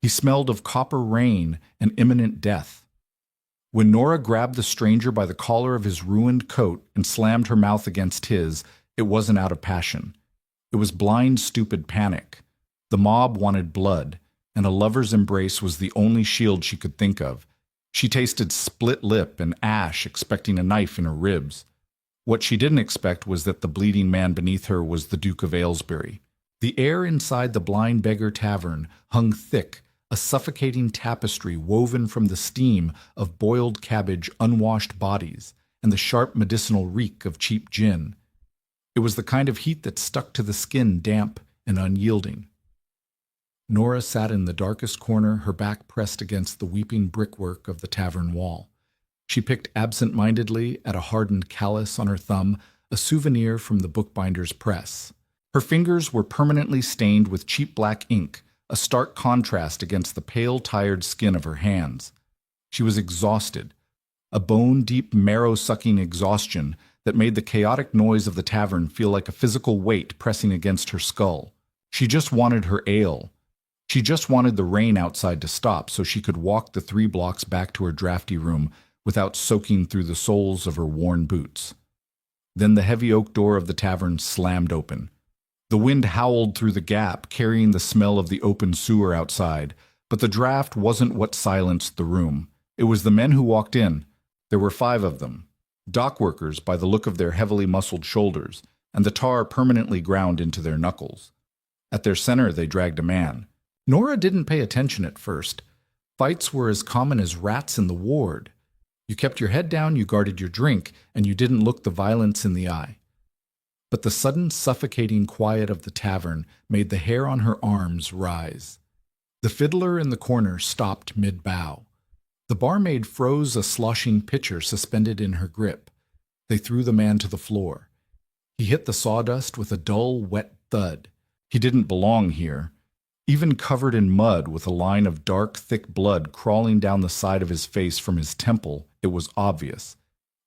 He smelled of copper rain and imminent death. When Nora grabbed the stranger by the collar of his ruined coat and slammed her mouth against his, it wasn't out of passion. It was blind, stupid panic. The mob wanted blood, and a lover's embrace was the only shield she could think of. She tasted split lip and ash, expecting a knife in her ribs. What she didn't expect was that the bleeding man beneath her was the Duke of Aylesbury. The air inside the Blind Beggar Tavern hung thick, a suffocating tapestry woven from the steam of boiled cabbage, unwashed bodies, and the sharp medicinal reek of cheap gin. It was the kind of heat that stuck to the skin, damp and unyielding. Nora sat in the darkest corner, her back pressed against the weeping brickwork of the tavern wall. She picked absent-mindedly at a hardened callus on her thumb, a souvenir from the bookbinder's press. Her fingers were permanently stained with cheap black ink, a stark contrast against the pale, tired skin of her hands. She was exhausted, a bone-deep, marrow-sucking exhaustion that made the chaotic noise of the tavern feel like a physical weight pressing against her skull. She just wanted her ale. She just wanted the rain outside to stop so she could walk the 3 blocks back to her drafty room without soaking through the soles of her worn boots. Then the heavy oak door of the tavern slammed open. The wind howled through the gap, carrying the smell of the open sewer outside, but the draft wasn't what silenced the room. It was the men who walked in. There were 5 of them. Dock workers by the look of their heavily muscled shoulders, and the tar permanently ground into their knuckles. At their center they dragged a man. Nora didn't pay attention at first. Fights were as common as rats in the ward. You kept your head down, you guarded your drink, and you didn't look the violence in the eye. But the sudden suffocating quiet of the tavern made the hair on her arms rise. The fiddler in the corner stopped mid-bow. The barmaid froze a sloshing pitcher suspended in her grip. They threw the man to the floor. He hit the sawdust with a dull, wet thud. He didn't belong here. Even covered in mud with a line of dark, thick blood crawling down the side of his face from his temple, it was obvious.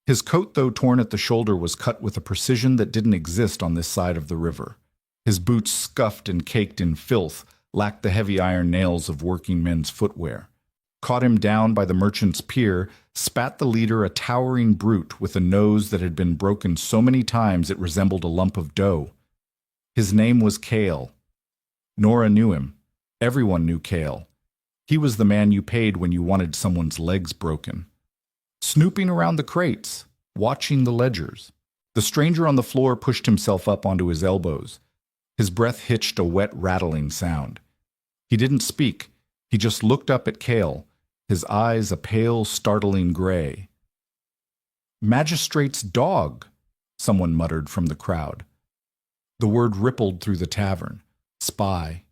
His coat, though torn at the shoulder, was cut with a precision that didn't exist on this side of the river. His boots, scuffed and caked in filth, lacked the heavy iron nails of working men's footwear. Caught him down by the merchant's pier, spat the leader, a towering brute with a nose that had been broken so many times it resembled a lump of dough. His name was Cale. Nora knew him. Everyone knew Cale. He was the man you paid when you wanted someone's legs broken. Snooping around the crates, watching the ledgers. The stranger on the floor pushed himself up onto his elbows. His breath hitched a wet, rattling sound. He didn't speak. He just looked up at Cale, his eyes a pale, startling gray. "Magistrate's dog," someone muttered from the crowd. The word rippled through the tavern. Spy,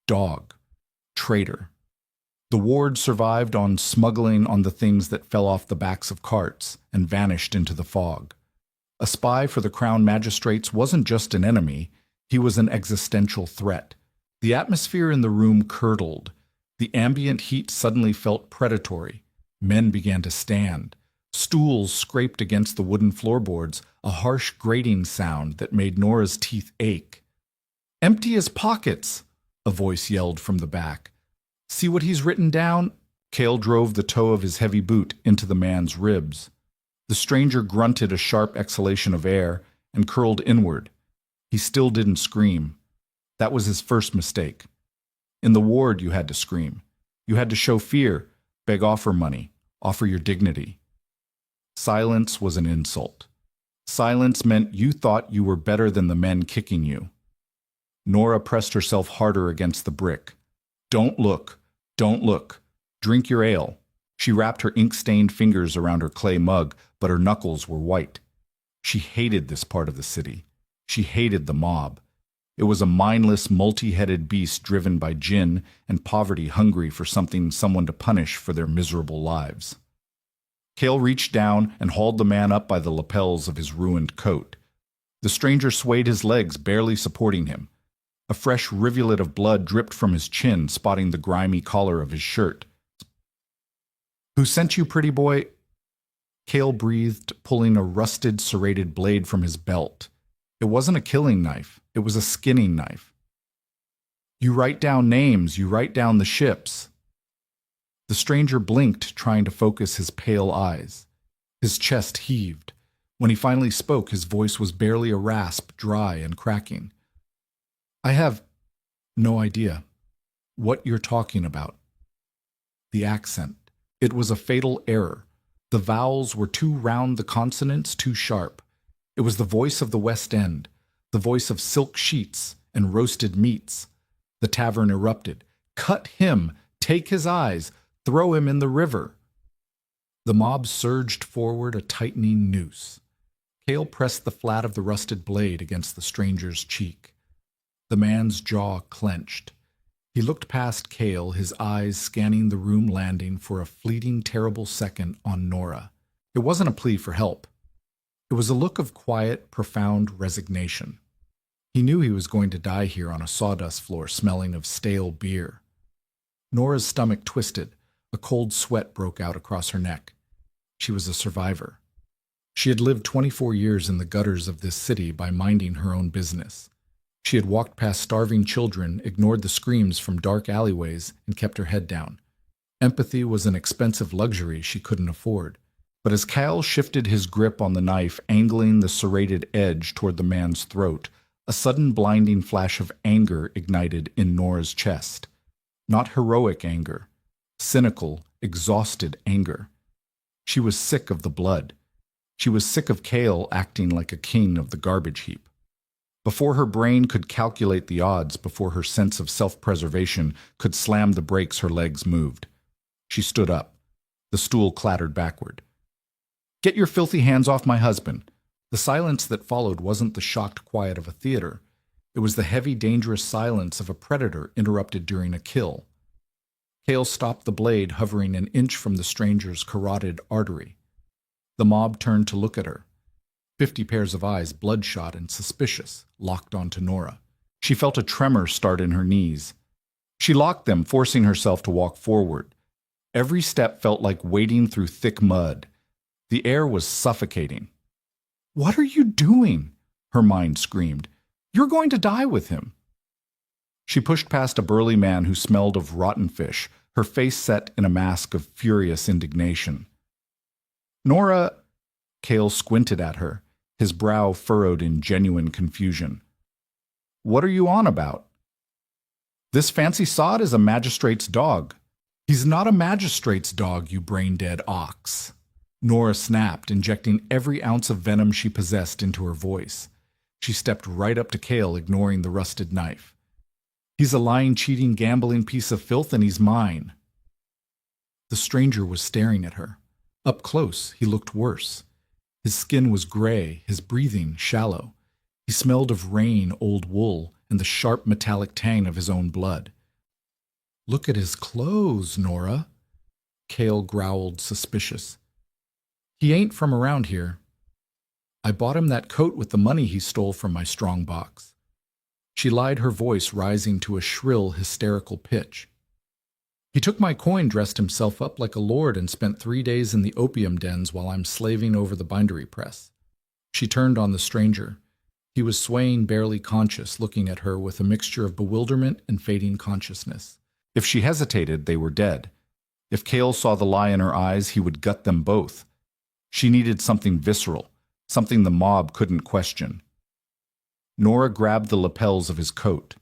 dog, traitor. The ward survived on smuggling on the things that fell off the backs of carts and vanished into the fog. A spy for the crown magistrates wasn't just an enemy, he was an existential threat. The atmosphere in the room curdled. The ambient heat suddenly felt predatory. Men began to stand. Stools scraped against the wooden floorboards, a harsh grating sound that made Nora's teeth ache. "Empty his pockets," a voice yelled from the back. "See what he's written down?" Cale drove the toe of his heavy boot into the man's ribs. The stranger grunted a sharp exhalation of air and curled inward. He still didn't scream. That was his first mistake. In the ward, you had to scream. You had to show fear, beg offer money, offer your dignity. Silence was an insult. Silence meant you thought you were better than the men kicking you. Nora pressed herself harder against the brick. "Don't look. Don't look. Drink your ale." She wrapped her ink-stained fingers around her clay mug, but her knuckles were white. She hated this part of the city. She hated the mob. It was a mindless, multi-headed beast driven by gin and poverty, hungry for someone to punish for their miserable lives. Cale reached down and hauled the man up by the lapels of his ruined coat. The stranger swayed his legs, barely supporting him. A fresh rivulet of blood dripped from his chin, spotting the grimy collar of his shirt. "Who sent you, pretty boy?" Cale breathed, pulling a rusted, serrated blade from his belt. It wasn't a killing knife. It was a skinning knife. "You write down names, you write down the ships," The stranger blinked, trying to focus his pale eyes. His chest heaved. When he finally spoke, his voice was barely a rasp, dry and cracking. I have no idea what you're talking about. The accent. It was a fatal error. The vowels were too round, the consonants too sharp. It was the voice of the West End, the voice of silk sheets and roasted meats. The tavern erupted. Cut him! Take his eyes! Throw him in the river! The mob surged forward, a tightening noose. Cale pressed the flat of the rusted blade against the stranger's cheek. The man's jaw clenched. He looked past Cale, his eyes scanning the room, landing for a fleeting, terrible second on Nora. It wasn't a plea for help. It was a look of quiet, profound resignation. He knew he was going to die here on a sawdust floor smelling of stale beer. Nora's stomach twisted. A cold sweat broke out across her neck. She was a survivor. She had lived 24 years in the gutters of this city by minding her own business. She had walked past starving children, ignored the screams from dark alleyways, and kept her head down. Empathy was an expensive luxury she couldn't afford. But as Cale shifted his grip on the knife, angling the serrated edge toward the man's throat, a sudden blinding flash of anger ignited in Nora's chest. Not heroic anger. Cynical, exhausted anger. She was sick of the blood. She was sick of Cale acting like a king of the garbage heap. Before her brain could calculate the odds, before her sense of self-preservation could slam the brakes, her legs moved. She stood up. The stool clattered backward. Get your filthy hands off my husband. The silence that followed wasn't the shocked quiet of a theater. It was the heavy, dangerous silence of a predator interrupted during a kill. Cale stopped the blade, hovering an inch from the stranger's carotid artery. The mob turned to look at her. 50 pairs of eyes, bloodshot and suspicious, locked onto Nora. She felt a tremor start in her knees. She locked them, forcing herself to walk forward. Every step felt like wading through thick mud. The air was suffocating. What are you doing? Her mind screamed. You're going to die with him. She pushed past a burly man who smelled of rotten fish, her face set in a mask of furious indignation. Nora, Cale squinted at her, his brow furrowed in genuine confusion. What are you on about? This fancy sod is a magistrate's dog. He's not a magistrate's dog, you brain-dead ox. Nora snapped, injecting every ounce of venom she possessed into her voice. She stepped right up to Cale, ignoring the rusted knife. He's a lying, cheating, gambling piece of filth, and he's mine. The stranger was staring at her. Up close, he looked worse. His skin was gray, his breathing shallow. He smelled of rain, old wool, and the sharp metallic tang of his own blood. Look at his clothes, Nora. Cale growled, suspicious. He ain't from around here. I bought him that coat with the money he stole from my strong box. She lied, her voice rising to a shrill, hysterical pitch. He took my coin, dressed himself up like a lord, and spent 3 days in the opium dens while I'm slaving over the bindery press. She turned on the stranger. He was swaying, barely conscious, looking at her with a mixture of bewilderment and fading consciousness. If she hesitated, they were dead. If Cale saw the lie in her eyes, he would gut them both. She needed something visceral, something the mob couldn't question. Nora grabbed the lapels of his coat.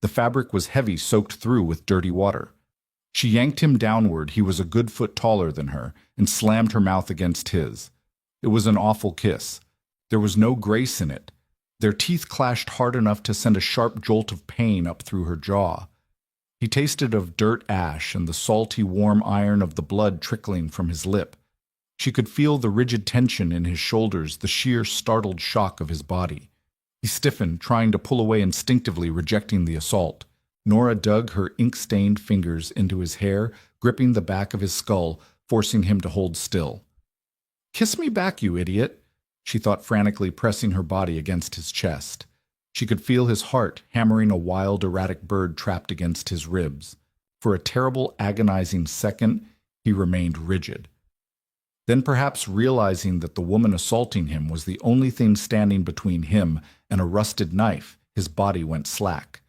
The fabric was heavy, soaked through with dirty water. She yanked him downward, he was a good foot taller than her, and slammed her mouth against his. It was an awful kiss. There was no grace in it. Their teeth clashed hard enough to send a sharp jolt of pain up through her jaw. He tasted of dirt ash and the salty, warm iron of the blood trickling from his lip. She could feel the rigid tension in his shoulders, the sheer, startled shock of his body. He stiffened, trying to pull away instinctively, rejecting the assault. Nora dug her ink-stained fingers into his hair, gripping the back of his skull, forcing him to hold still. Kiss me back, you idiot, she thought, frantically pressing her body against his chest. She could feel his heart hammering a wild, erratic bird trapped against his ribs. For a terrible, agonizing second, he remained rigid. Then, perhaps realizing that the woman assaulting him was the only thing standing between him and a rusted knife, his body went slack.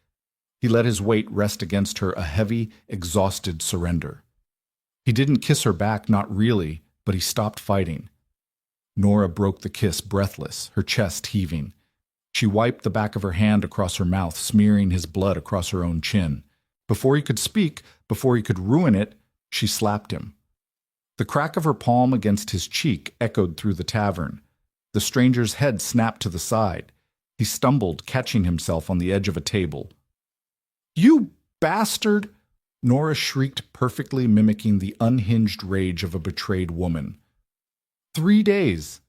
He let his weight rest against her, a heavy, exhausted surrender. He didn't kiss her back, not really, but he stopped fighting. Nora broke the kiss, breathless, her chest heaving. She wiped the back of her hand across her mouth, smearing his blood across her own chin. Before he could speak, before he could ruin it, she slapped him. The crack of her palm against his cheek echoed through the tavern. The stranger's head snapped to the side. He stumbled, catching himself on the edge of a table. "You bastard!" Nora shrieked, perfectly mimicking the unhinged rage of a betrayed woman. 3 days.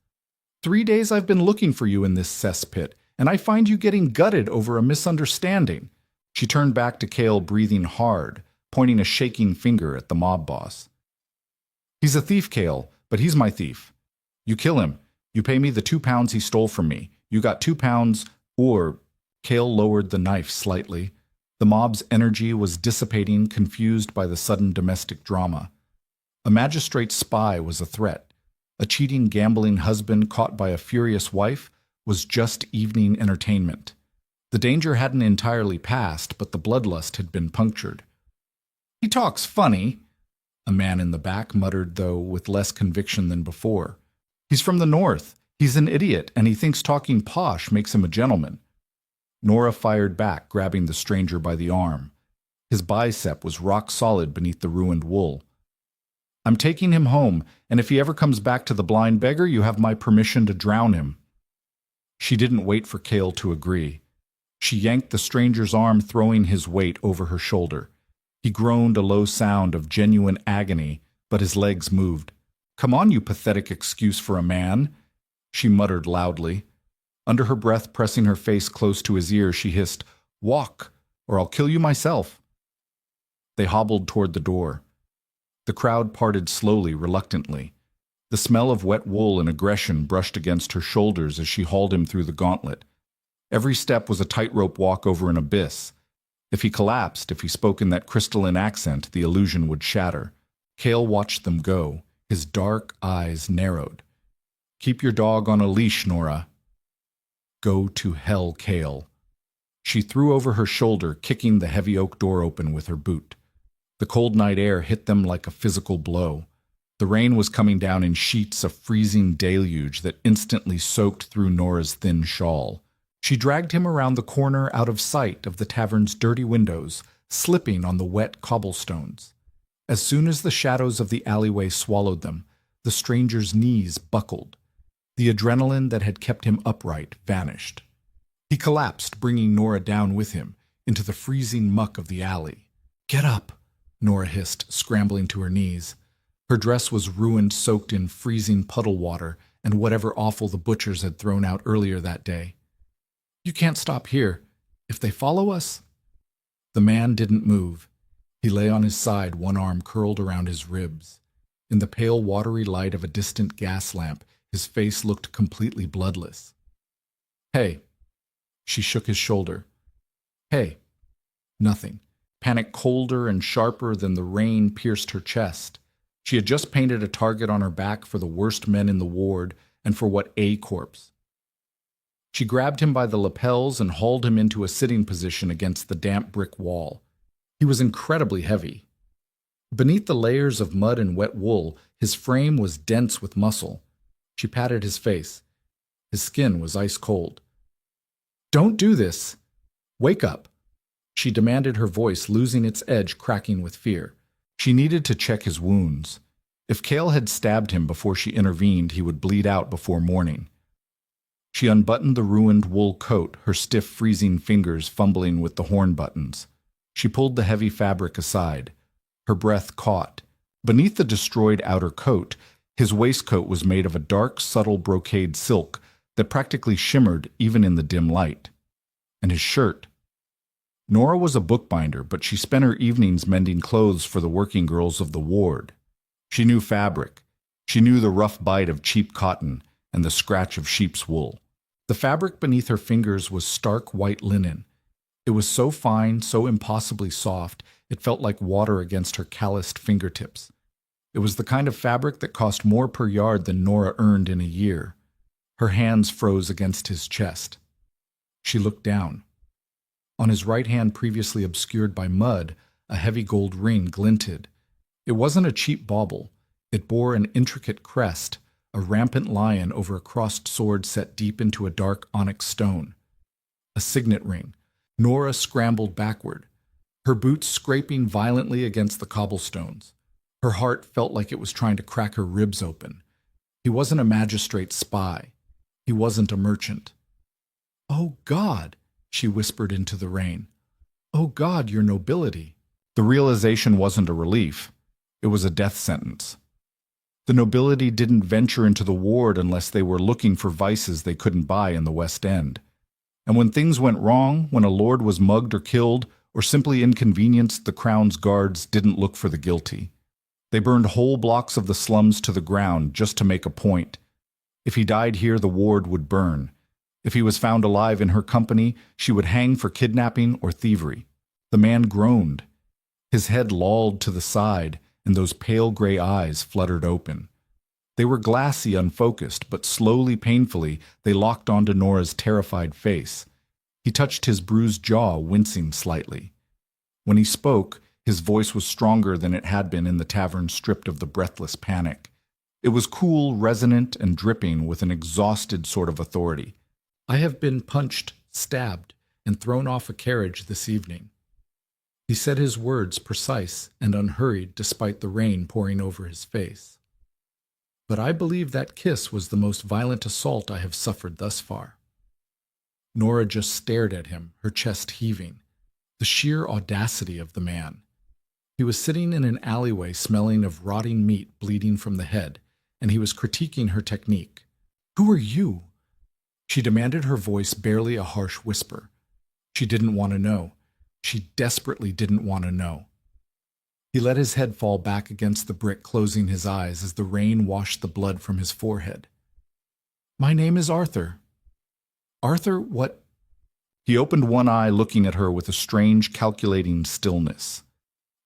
3 days I've been looking for you in this cesspit, and I find you getting gutted over a misunderstanding." She turned back to Cale, breathing hard, pointing a shaking finger at the mob boss. "He's a thief, Cale, but he's my thief. You kill him. You pay me the 2 pounds he stole from me. You got 2 pounds, or—" Cale lowered the knife slightly. The mob's energy was dissipating, confused by the sudden domestic drama. A magistrate's spy was a threat. A cheating, gambling husband caught by a furious wife was just evening entertainment. The danger hadn't entirely passed, but the bloodlust had been punctured. "He talks funny," a man in the back muttered, though with less conviction than before. "He's from the north. He's an idiot, and he thinks talking posh makes him a gentleman." Nora fired back, grabbing the stranger by the arm. His bicep was rock solid beneath the ruined wool. "I'm taking him home, and if he ever comes back to the blind beggar, you have my permission to drown him." She didn't wait for Cale to agree. She yanked the stranger's arm, throwing his weight over her shoulder. He groaned a low sound of genuine agony, but his legs moved. "Come on, you pathetic excuse for a man," she muttered loudly. Under her breath, pressing her face close to his ear, she hissed, "Walk, or I'll kill you myself." They hobbled toward the door. The crowd parted slowly, reluctantly. The smell of wet wool and aggression brushed against her shoulders as she hauled him through the gauntlet. Every step was a tightrope walk over an abyss. If he collapsed, if he spoke in that crystalline accent, the illusion would shatter. Cale watched them go. His dark eyes narrowed. "Keep your dog on a leash, Nora." "Go to hell, Cale." She threw over her shoulder, kicking the heavy oak door open with her boot. The cold night air hit them like a physical blow. The rain was coming down in sheets of freezing deluge that instantly soaked through Nora's thin shawl. She dragged him around the corner, out of sight of the tavern's dirty windows, slipping on the wet cobblestones. As soon as the shadows of the alleyway swallowed them, the stranger's knees buckled. The adrenaline that had kept him upright vanished. He collapsed, bringing Nora down with him, into the freezing muck of the alley. "Get up," Nora hissed, scrambling to her knees. Her dress was ruined, soaked in freezing puddle water and whatever offal the butchers had thrown out earlier that day. "You can't stop here. If they follow us—" The man didn't move. He lay on his side, one arm curled around his ribs. In the pale, watery light of a distant gas lamp, his face looked completely bloodless. "Hey." She shook his shoulder. "Hey." Nothing. Panic colder and sharper than the rain pierced her chest. She had just painted a target on her back for the worst men in the ward, and for what A corpse. She grabbed him by the lapels and hauled him into a sitting position against the damp brick wall. He was incredibly heavy. Beneath the layers of mud and wet wool, his frame was dense with muscle. She patted his face. His skin was ice cold. "Don't do this. Wake up," she demanded, her voice losing its edge, cracking with fear. She needed to check his wounds. If Cale had stabbed him before she intervened, he would bleed out before morning. She unbuttoned the ruined wool coat, her stiff, freezing fingers fumbling with the horn buttons. She pulled the heavy fabric aside. Her breath caught. Beneath the destroyed outer coat, his waistcoat was made of a dark, subtle brocade silk that practically shimmered even in the dim light. And his shirt. Nora was a bookbinder, but she spent her evenings mending clothes for the working girls of the ward. She knew fabric. She knew the rough bite of cheap cotton and the scratch of sheep's wool. The fabric beneath her fingers was stark white linen. It was so fine, so impossibly soft, it felt like water against her calloused fingertips. It was the kind of fabric that cost more per yard than Nora earned in a year. Her hands froze against his chest. She looked down. On his right hand, previously obscured by mud, a heavy gold ring glinted. It wasn't a cheap bauble. It bore an intricate crest, a rampant lion over a crossed sword set deep into a dark onyx stone. A signet ring. Nora scrambled backward, her boots scraping violently against the cobblestones. Her heart felt like it was trying to crack her ribs open. He wasn't a magistrate's spy. He wasn't a merchant. "Oh, God," she whispered into the rain. "Oh, God, your nobility." The realization wasn't a relief. It was a death sentence. The nobility didn't venture into the ward unless they were looking for vices they couldn't buy in the West End. And when things went wrong, when a lord was mugged or killed, or simply inconvenienced, the crown's guards didn't look for the guilty. They burned whole blocks of the slums to the ground just to make a point. If he died here, the ward would burn. If he was found alive in her company, she would hang for kidnapping or thievery. The man groaned. His head lolled to the side, and those pale gray eyes fluttered open. They were glassy, unfocused, but slowly, painfully, they locked onto Nora's terrified face. He touched his bruised jaw, wincing slightly. When he spoke, his voice was stronger than it had been in the tavern stripped of the breathless panic. It was cool, resonant, and dripping with an exhausted sort of authority. "I have been punched, stabbed, and thrown off a carriage this evening." He said his words precise and unhurried despite the rain pouring over his face. "But I believe that kiss was the most violent assault I have suffered thus far." Nora just stared at him, her chest heaving. The sheer audacity of the man. He was sitting in an alleyway smelling of rotting meat bleeding from the head, and he was critiquing her technique. "Who are you?" She demanded, her voice barely a harsh whisper. She didn't want to know. She desperately didn't want to know. He let his head fall back against the brick, closing his eyes as the rain washed the blood from his forehead. "My name is Arthur." "Arthur, what?" He opened one eye, looking at her with a strange, calculating stillness.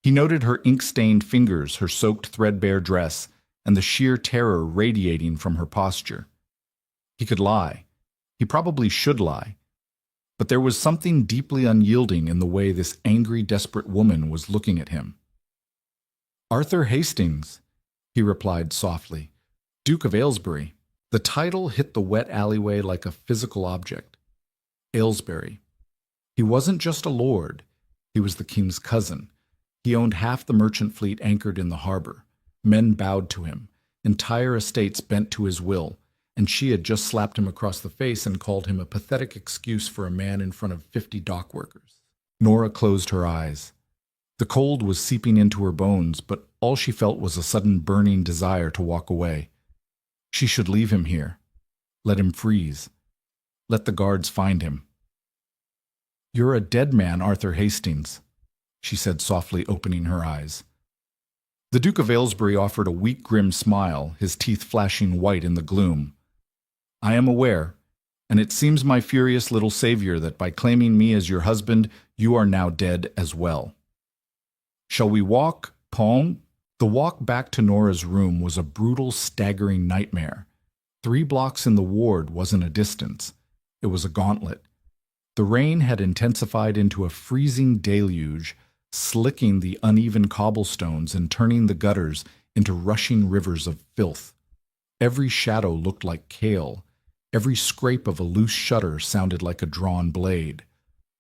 He noted her ink-stained fingers, her soaked, threadbare dress, and the sheer terror radiating from her posture. He could lie. He probably should lie. But there was something deeply unyielding in the way this angry, desperate woman was looking at him. "Arthur Hastings," he replied softly. "Duke of Aylesbury." The title hit the wet alleyway like a physical object. Aylesbury. He wasn't just a lord. He was the king's cousin. He owned half the merchant fleet anchored in the harbor. Men bowed to him. Entire estates bent to his will. And she had just slapped him across the face and called him a pathetic excuse for a man in front of 50 dock workers. Nora closed her eyes. The cold was seeping into her bones, but all she felt was a sudden burning desire to walk away. She should leave him here. Let him freeze. Let the guards find him. "You're a dead man, Arthur Hastings," she said softly, opening her eyes. The Duke of Aylesbury offered a weak, grim smile, his teeth flashing white in the gloom. "I am aware, and it seems my furious little savior that by claiming me as your husband, you are now dead as well. Shall we walk, Paul?" The walk back to Nora's room was a brutal, staggering nightmare. 3 blocks in the ward wasn't a distance. It was a gauntlet. The rain had intensified into a freezing deluge, slicking the uneven cobblestones and turning the gutters into rushing rivers of filth. Every shadow looked like kale. Every scrape of a loose shutter sounded like a drawn blade.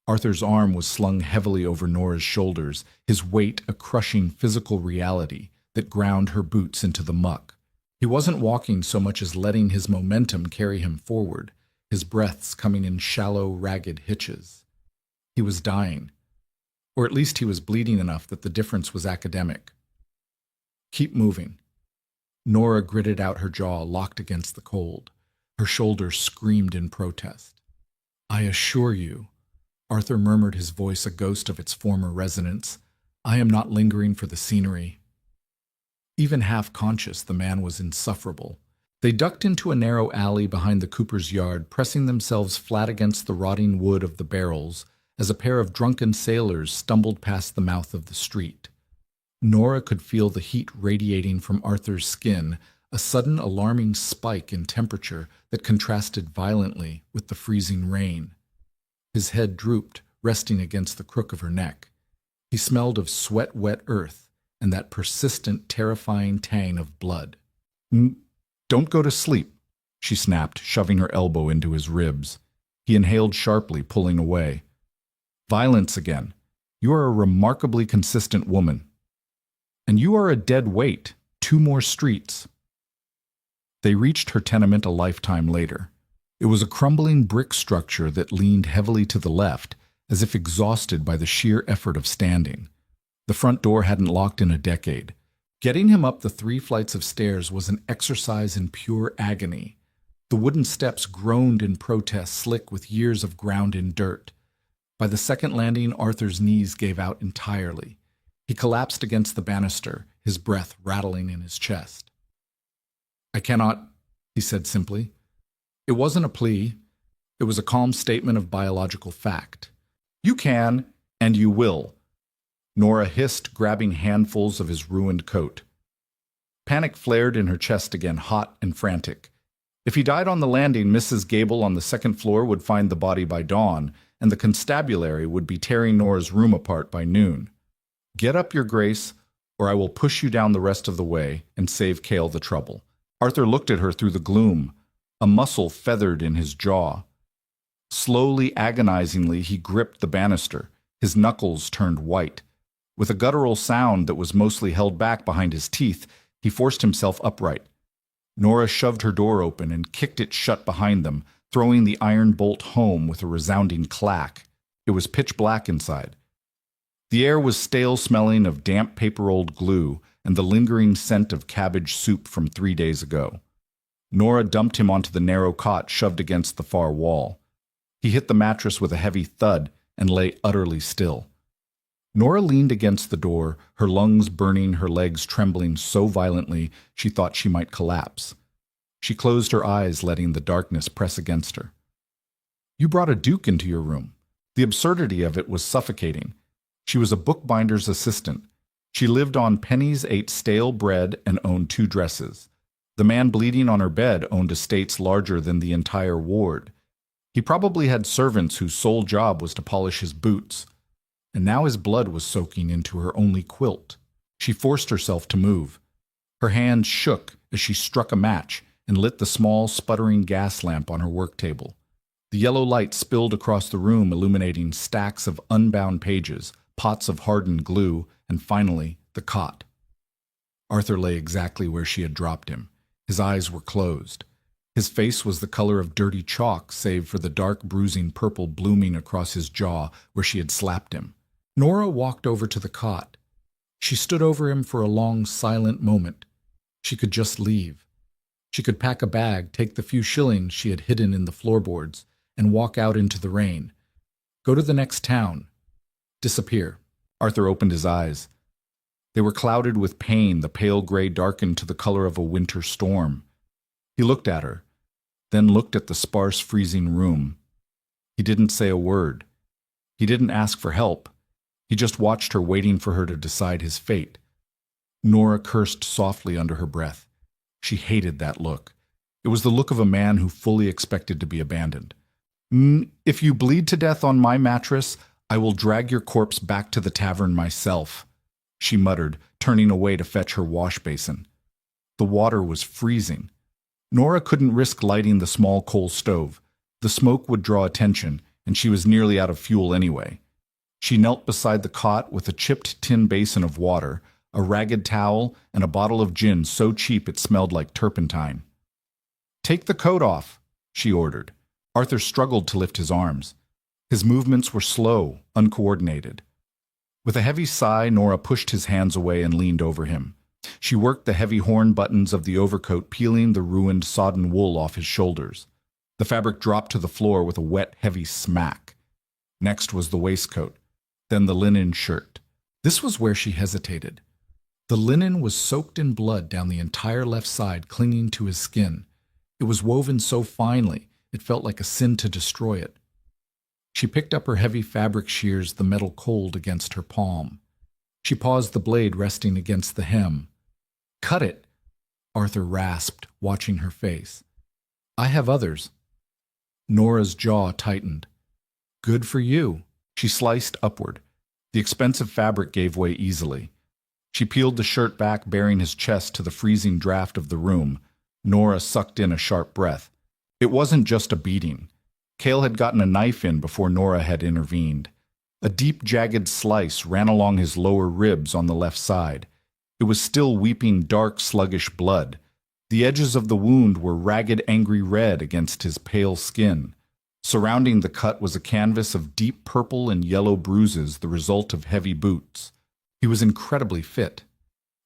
Arthur's arm was slung heavily over Nora's shoulders, his weight a crushing physical reality that ground her boots into the muck. He wasn't walking so much as letting his momentum carry him forward, his breaths coming in shallow, ragged hitches. He was dying. Or at least he was bleeding enough that the difference was academic. "Keep moving." Nora gritted out her jaw, locked against the cold. Her shoulders screamed in protest. "I assure you," Arthur murmured, his voice a ghost of its former resonance, "I am not lingering for the scenery." Even half-conscious, the man was insufferable. They ducked into a narrow alley behind the cooper's yard, pressing themselves flat against the rotting wood of the barrels as a pair of drunken sailors stumbled past the mouth of the street. Nora could feel the heat radiating from Arthur's skin, a sudden alarming spike in temperature that contrasted violently with the freezing rain. His head drooped, resting against the crook of her neck. He smelled of sweat-wet earth, and that persistent, terrifying tang of blood. Don't go to sleep, she snapped, shoving her elbow into his ribs. He inhaled sharply, pulling away. Violence again. You are a remarkably consistent woman. And you are a dead weight. 2 more streets. They reached her tenement a lifetime later. It was a crumbling brick structure that leaned heavily to the left, as if exhausted by the sheer effort of standing. The front door hadn't locked in a decade. Getting him up the 3 flights of stairs was an exercise in pure agony. The wooden steps groaned in protest, slick with years of ground in dirt. By the second landing, Arthur's knees gave out entirely. He collapsed against the banister, his breath rattling in his chest. "I cannot," he said simply. It wasn't a plea. It was a calm statement of biological fact. "You can, and you will," Nora hissed, grabbing handfuls of his ruined coat. Panic flared in her chest again, hot and frantic. If he died on the landing, Mrs. Gable on the 2nd floor would find the body by dawn, and the constabulary would be tearing Nora's room apart by noon. "Get up, Your Grace, or I will push you down the rest of the way and save Cale the trouble." Arthur looked at her through the gloom, a muscle feathered in his jaw. Slowly, agonizingly, he gripped the banister. His knuckles turned white. With a guttural sound that was mostly held back behind his teeth, he forced himself upright. Nora shoved her door open and kicked it shut behind them, throwing the iron bolt home with a resounding clack. It was pitch black inside. The air was stale-smelling of damp paper-rolled glue and the lingering scent of cabbage soup from 3 days ago. Nora dumped him onto the narrow cot shoved against the far wall. He hit the mattress with a heavy thud and lay utterly still. Nora leaned against the door, her lungs burning, her legs trembling so violently she thought she might collapse. She closed her eyes, letting the darkness press against her. "You brought a duke into your room." The absurdity of it was suffocating. She was a bookbinder's assistant. She lived on pennies, ate stale bread, and owned 2 dresses. The man bleeding on her bed owned estates larger than the entire ward. He probably had servants whose sole job was to polish his boots. And now his blood was soaking into her only quilt. She forced herself to move. Her hands shook as she struck a match and lit the small, sputtering gas lamp on her work table. The yellow light spilled across the room, illuminating stacks of unbound pages, pots of hardened glue, and finally, the cot. Arthur lay exactly where she had dropped him. His eyes were closed. His face was the color of dirty chalk, save for the dark, bruising purple blooming across his jaw where she had slapped him. Nora walked over to the cot. She stood over him for a long, silent moment. She could just leave. She could pack a bag, take the few shillings she had hidden in the floorboards, and walk out into the rain. Go to the next town. Disappear. Arthur opened his eyes. They were clouded with pain, the pale gray darkened to the color of a winter storm. He looked at her, then looked at the sparse, freezing room. He didn't say a word. He didn't ask for help. He just watched her, waiting for her to decide his fate. Nora cursed softly under her breath. She hated that look. It was the look of a man who fully expected to be abandoned. If you bleed to death on my mattress, I will drag your corpse back to the tavern myself," she muttered, turning away to fetch her wash basin. The water was freezing. Nora couldn't risk lighting the small coal stove. The smoke would draw attention, and she was nearly out of fuel anyway. She knelt beside the cot with a chipped tin basin of water, a ragged towel, and a bottle of gin so cheap it smelled like turpentine. "Take the coat off," she ordered. Arthur struggled to lift his arms. His movements were slow, uncoordinated. With a heavy sigh, Nora pushed his hands away and leaned over him. She worked the heavy horn buttons of the overcoat, peeling the ruined, sodden wool off his shoulders. The fabric dropped to the floor with a wet, heavy smack. Next was the waistcoat, then the linen shirt. This was where she hesitated. The linen was soaked in blood down the entire left side, clinging to his skin. It was woven so finely, it felt like a sin to destroy it. She picked up her heavy fabric shears, the metal cold against her palm. She paused, the blade resting against the hem. "Cut it," Arthur rasped, watching her face. "I have others." Nora's jaw tightened. "Good for you." She sliced upward. The expensive fabric gave way easily. She peeled the shirt back, baring his chest to the freezing draft of the room. Nora sucked in a sharp breath. It wasn't just a beating. Cale had gotten a knife in before Nora had intervened. A deep, jagged slice ran along his lower ribs on the left side. It was still weeping dark, sluggish blood. The edges of the wound were ragged, angry red against his pale skin. Surrounding the cut was a canvas of deep purple and yellow bruises, the result of heavy boots. He was incredibly fit.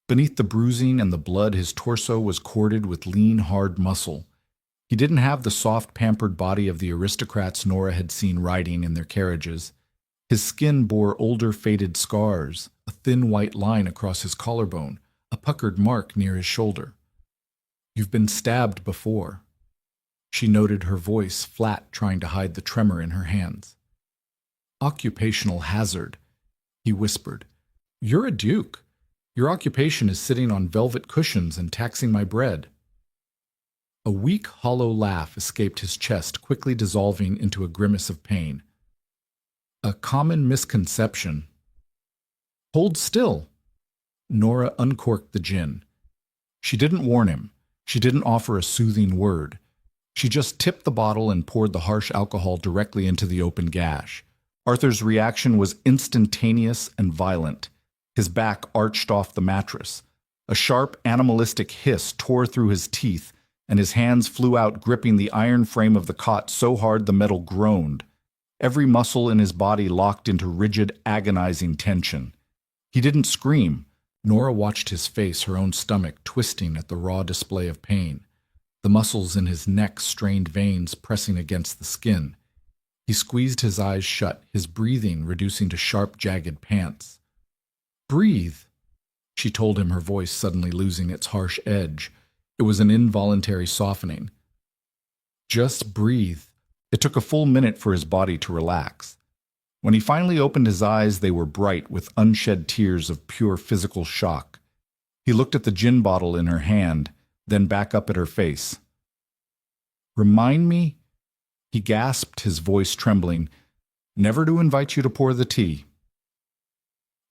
Beneath the bruising and the blood, his torso was corded with lean, hard muscle. He didn't have the soft, pampered body of the aristocrats Nora had seen riding in their carriages. His skin bore older, faded scars, a thin white line across his collarbone, a puckered mark near his shoulder. "You've been stabbed before." She noted, her voice flat, trying to hide the tremor in her hands. "Occupational hazard," he whispered. "You're a duke. Your occupation is sitting on velvet cushions and taxing my bread." A weak, hollow laugh escaped his chest, quickly dissolving into a grimace of pain. "A common misconception." "Hold still." Nora uncorked the gin. She didn't warn him. She didn't offer a soothing word. She just tipped the bottle and poured the harsh alcohol directly into the open gash. Arthur's reaction was instantaneous and violent. His back arched off the mattress. A sharp, animalistic hiss tore through his teeth, and his hands flew out, gripping the iron frame of the cot so hard the metal groaned. Every muscle in his body locked into rigid, agonizing tension. He didn't scream. Nora watched his face, her own stomach twisting at the raw display of pain, the muscles in his neck, strained veins pressing against the skin. He squeezed his eyes shut, his breathing reducing to sharp, jagged pants. "Breathe," she told him, her voice suddenly losing its harsh edge. It was an involuntary softening. "Just breathe." It took a full minute for his body to relax. When he finally opened his eyes, they were bright with unshed tears of pure physical shock. He looked at the gin bottle in her hand, then back up at her face. "Remind me," he gasped, his voice trembling, "never to invite you to pour the tea."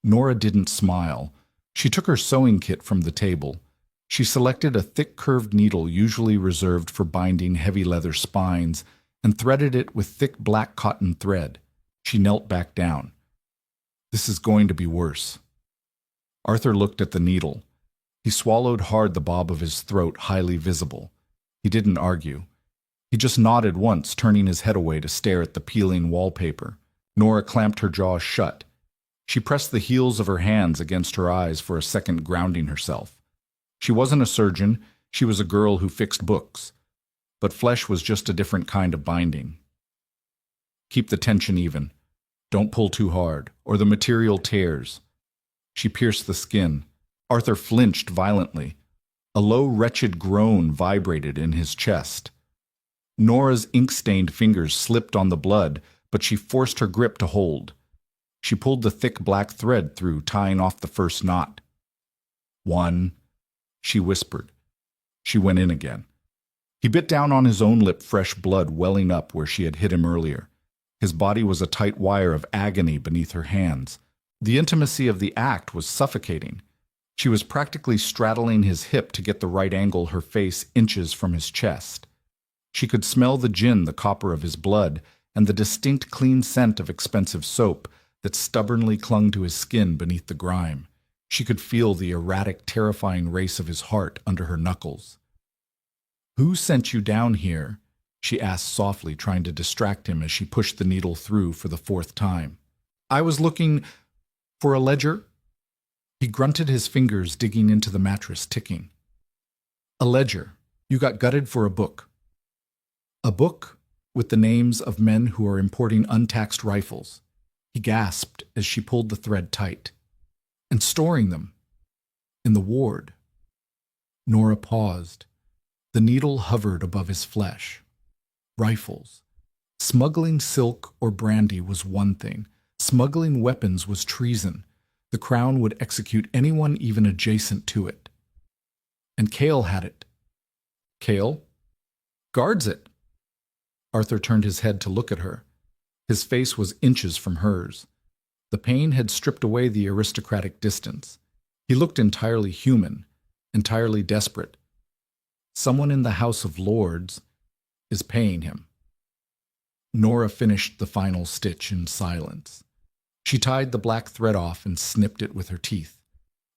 Nora didn't smile. She took her sewing kit from the table. She selected a thick curved needle usually reserved for binding heavy leather spines and threaded it with thick black cotton thread. She knelt back down. "This is going to be worse." Arthur looked at the needle. He swallowed hard, the bob of his throat highly visible. He didn't argue. He just nodded once, turning his head away to stare at the peeling wallpaper. Nora clamped her jaw shut. She pressed the heels of her hands against her eyes for a second, grounding herself. She wasn't a surgeon. She was a girl who fixed books. But flesh was just a different kind of binding. "Keep the tension even. Don't pull too hard, or the material tears." She pierced the skin. Arthur flinched violently. A low, wretched groan vibrated in his chest. Nora's ink-stained fingers slipped on the blood, but she forced her grip to hold. She pulled the thick black thread through, tying off the first knot. "One," she whispered. She went in again. He bit down on his own lip, fresh blood welling up where she had hit him earlier. His body was a tight wire of agony beneath her hands. The intimacy of the act was suffocating. She was practically straddling his hip to get the right angle, her face inches from his chest. She could smell the gin, the copper of his blood, and the distinct clean scent of expensive soap that stubbornly clung to his skin beneath the grime. She could feel the erratic, terrifying race of his heart under her knuckles. "Who sent you down here?" she asked softly, trying to distract him as she pushed the needle through for the fourth time. "I was looking for a ledger." He grunted, his fingers digging into the mattress, ticking. "A ledger. You got gutted for a book." "A book with the names of men who are importing untaxed rifles." He gasped as she pulled the thread tight. "And storing them in the ward." Nora paused. The needle hovered above his flesh. Rifles. Smuggling silk or brandy was one thing. Smuggling weapons was treason. The Crown would execute anyone even adjacent to it. And Cale had it. "Cale? Guards it." Arthur turned his head to look at her. His face was inches from hers. The pain had stripped away the aristocratic distance. He looked entirely human, entirely desperate. Someone in the House of Lords is paying him. Nora finished the final stitch in silence. She tied the black thread off and snipped it with her teeth.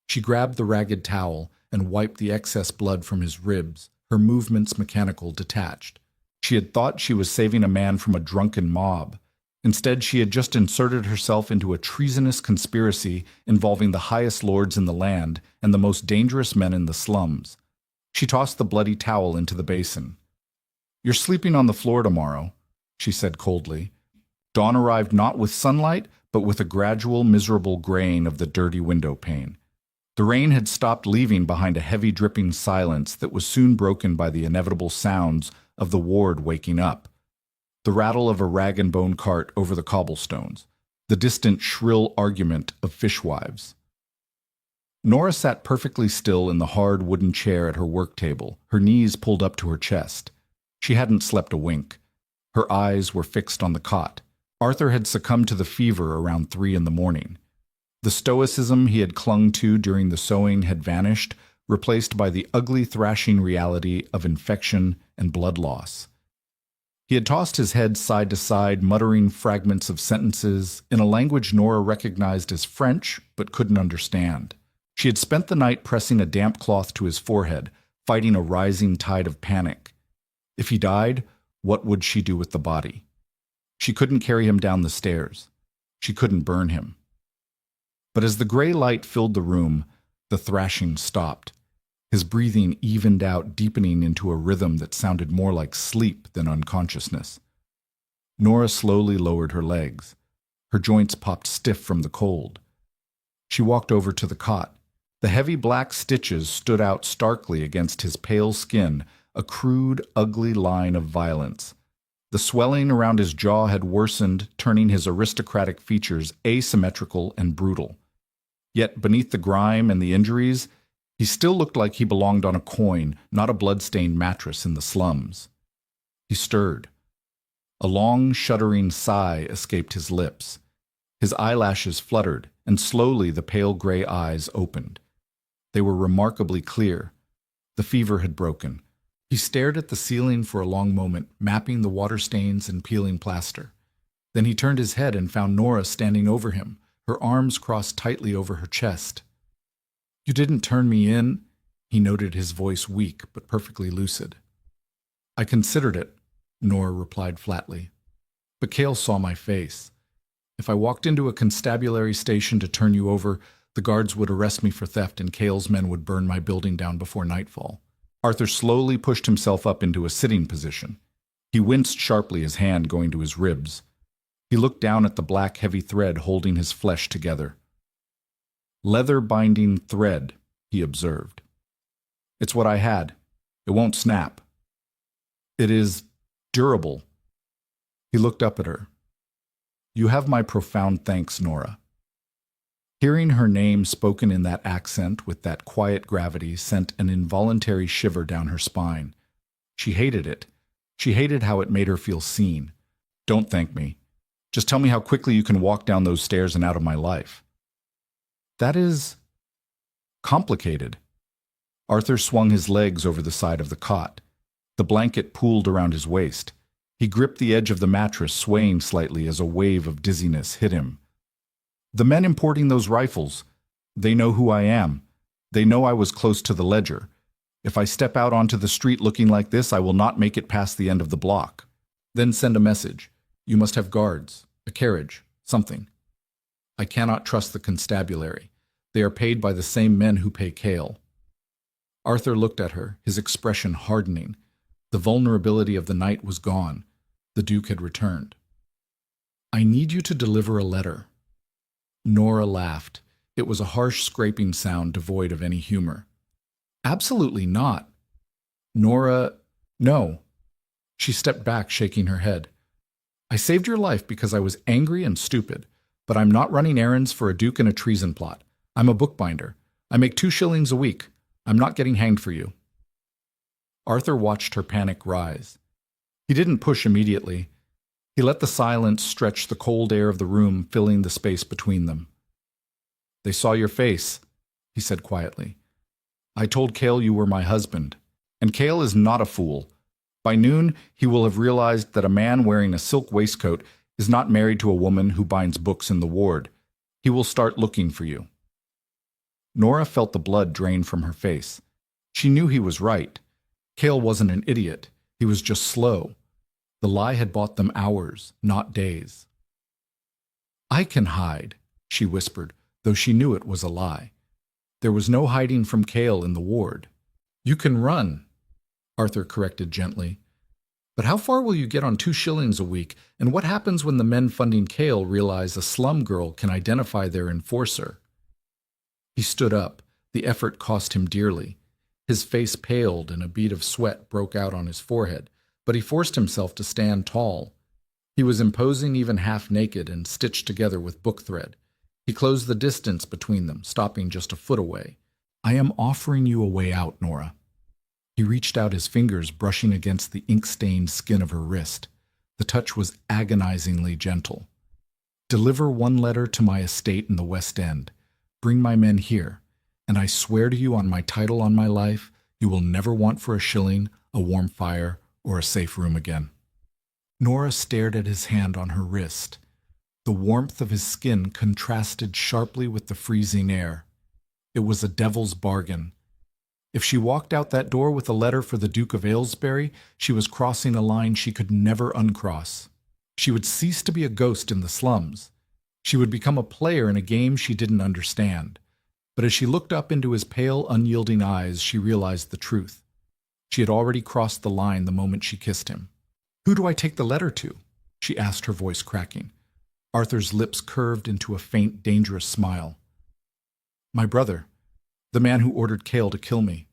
She grabbed the ragged towel and wiped the excess blood from his ribs, her movements mechanical, detached. She had thought she was saving a man from a drunken mob. Instead, she had just inserted herself into a treasonous conspiracy involving the highest lords in the land and the most dangerous men in the slums. She tossed the bloody towel into the basin. "You're sleeping on the floor tomorrow," she said coldly. Dawn arrived not with sunlight, but with a gradual, miserable graying of the dirty window pane. The rain had stopped leaving behind a heavy, dripping silence that was soon broken by the inevitable sounds of the ward waking up. The rattle of a rag-and-bone cart over the cobblestones, the distant, shrill argument of fishwives. Nora sat perfectly still in the hard wooden chair at her work table, her knees pulled up to her chest. She hadn't slept a wink. Her eyes were fixed on the cot. Arthur had succumbed to the fever around 3 in the morning. The stoicism he had clung to during the sewing had vanished, replaced by the ugly thrashing reality of infection and blood loss. He had tossed his head side to side, muttering fragments of sentences in a language Nora recognized as French but couldn't understand. She had spent the night pressing a damp cloth to his forehead, fighting a rising tide of panic. If he died, what would she do with the body? She couldn't carry him down the stairs. She couldn't burn him. But as the gray light filled the room, the thrashing stopped. His breathing evened out, deepening into a rhythm that sounded more like sleep than unconsciousness. Nora slowly lowered her legs. Her joints popped stiff from the cold. She walked over to the cot. The heavy black stitches stood out starkly against his pale skin, a crude, ugly line of violence. The swelling around his jaw had worsened, turning his aristocratic features asymmetrical and brutal. Yet beneath the grime and the injuries, he still looked like he belonged on a coin, not a blood-stained mattress in the slums. He stirred. A long, shuddering sigh escaped his lips. His eyelashes fluttered, and slowly the pale gray eyes opened. They were remarkably clear. The fever had broken. He stared at the ceiling for a long moment, mapping the water stains and peeling plaster. Then he turned his head and found Nora standing over him, her arms crossed tightly over her chest. "You didn't turn me in," he noted, his voice weak but perfectly lucid. "I considered it," Nora replied flatly. "But Cale saw my face. If I walked into a constabulary station to turn you over, the guards would arrest me for theft and Cale's men would burn my building down before nightfall." Arthur slowly pushed himself up into a sitting position. He winced sharply, his hand going to his ribs. He looked down at the black, heavy thread holding his flesh together. "Leather-binding thread," he observed. "It's what I had. It won't snap. It is durable." He looked up at her. "You have my profound thanks, Nora." Hearing her name spoken in that accent with that quiet gravity sent an involuntary shiver down her spine. She hated it. She hated how it made her feel seen. "Don't thank me. Just tell me how quickly you can walk down those stairs and out of my life." "That is complicated." Arthur swung his legs over the side of the cot. The blanket pooled around his waist. He gripped the edge of the mattress, swaying slightly as a wave of dizziness hit him. "The men importing those rifles, they know who I am. They know I was close to the ledger. If I step out onto the street looking like this, I will not make it past the end of the block. Then send a message. You must have guards, a carriage, something. I cannot trust the constabulary. They are paid by the same men who pay Cale." Arthur looked at her, his expression hardening. The vulnerability of the night was gone. The Duke had returned. "I need you to deliver a letter." Nora laughed. It was a harsh scraping sound devoid of any humor. "Absolutely not." "Nora, no." She stepped back, shaking her head. "I saved your life because I was angry and stupid, but I'm not running errands for a duke and a treason plot. I'm a bookbinder. I make 2 shillings a week. I'm not getting hanged for you." Arthur watched her panic rise. He didn't push immediately. He let the silence stretch the cold air of the room, filling the space between them. "They saw your face," he said quietly. I told Cale you were my husband, and Cale is not a fool. By noon, he will have realized that a man wearing a silk waistcoat is not married to a woman who binds books in the ward. He will start looking for you. Nora felt the blood drain from her face. She knew he was right. Cale wasn't an idiot. He was just slow. The lie had bought them hours, not days. I can hide, she whispered, though she knew it was a lie. There was no hiding from Cale in the ward. You can run, Arthur corrected gently. But how far will you get on 2 shillings a week, and what happens when the men funding Cale realize a slum girl can identify their enforcer? He stood up. The effort cost him dearly. His face paled and a bead of sweat broke out on his forehead, but he forced himself to stand tall. He was imposing even half naked and stitched together with book thread. He closed the distance between them, stopping just a foot away. I am offering you a way out, Nora. He reached out his fingers, brushing against the ink-stained skin of her wrist. The touch was agonizingly gentle. Deliver 1 letter to my estate in the West End. Bring my men here, and I swear to you on my title on my life, you will never want for a shilling, a warm fire, or a safe room again. Nora stared at his hand on her wrist. The warmth of his skin contrasted sharply with the freezing air. It was a devil's bargain. If she walked out that door with a letter for the Duke of Aylesbury, she was crossing a line she could never uncross. She would cease to be a ghost in the slums. She would become a player in a game she didn't understand. But as she looked up into his pale, unyielding eyes, she realized the truth. She had already crossed the line the moment she kissed him. Who do I take the letter to? She asked, her voice cracking. Arthur's lips curved into a faint, dangerous smile. My brother, the man who ordered Cale to kill me.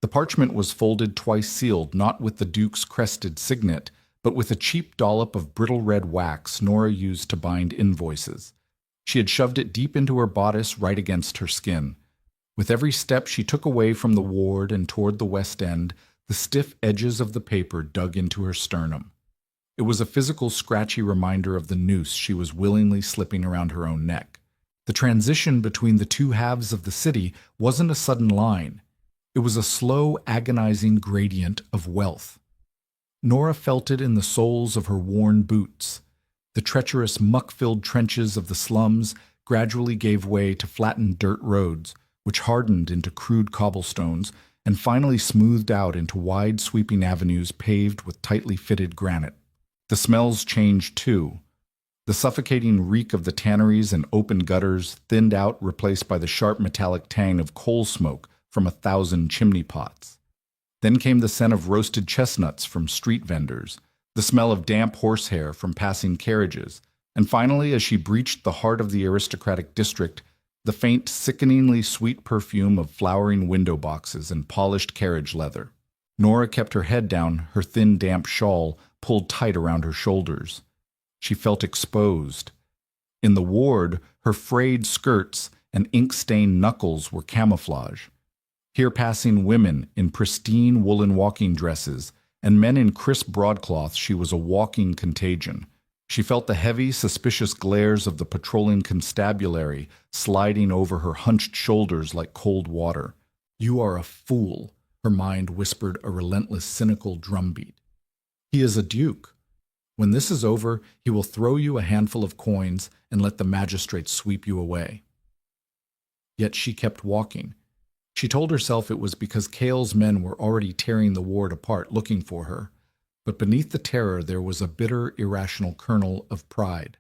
The parchment was folded twice sealed, not with the Duke's crested signet, but with a cheap dollop of brittle red wax Nora used to bind invoices. She had shoved it deep into her bodice, right against her skin. With every step she took away from the ward and toward the West End, the stiff edges of the paper dug into her sternum. It was a physical, scratchy reminder of the noose she was willingly slipping around her own neck. The transition between the 2 halves of the city wasn't a sudden line. It was a slow, agonizing gradient of wealth. Nora felt it in the soles of her worn boots. The treacherous, muck-filled trenches of the slums gradually gave way to flattened dirt roads, which hardened into crude cobblestones and finally smoothed out into wide, sweeping avenues paved with tightly fitted granite. The smells changed, too. The suffocating reek of the tanneries and open gutters thinned out, replaced by the sharp metallic tang of coal smoke from 1,000 chimney pots. Then came the scent of roasted chestnuts from street vendors, the smell of damp horsehair from passing carriages, and finally, as she breached the heart of the aristocratic district, the faint, sickeningly sweet perfume of flowering window boxes and polished carriage leather. Nora kept her head down, her thin, damp shawl pulled tight around her shoulders. She felt exposed. In the ward, her frayed skirts and ink-stained knuckles were camouflage. Here passing women in pristine woolen walking dresses and men in crisp broadcloth, she was a walking contagion. She felt the heavy, suspicious glares of the patrolling constabulary sliding over her hunched shoulders like cold water. You are a fool, her mind whispered a relentless, cynical drumbeat. He is a duke. When this is over, he will throw you a handful of coins and let the magistrates sweep you away. Yet she kept walking. She told herself it was because Cale's men were already tearing the ward apart looking for her. But beneath the terror there was a bitter, irrational kernel of pride.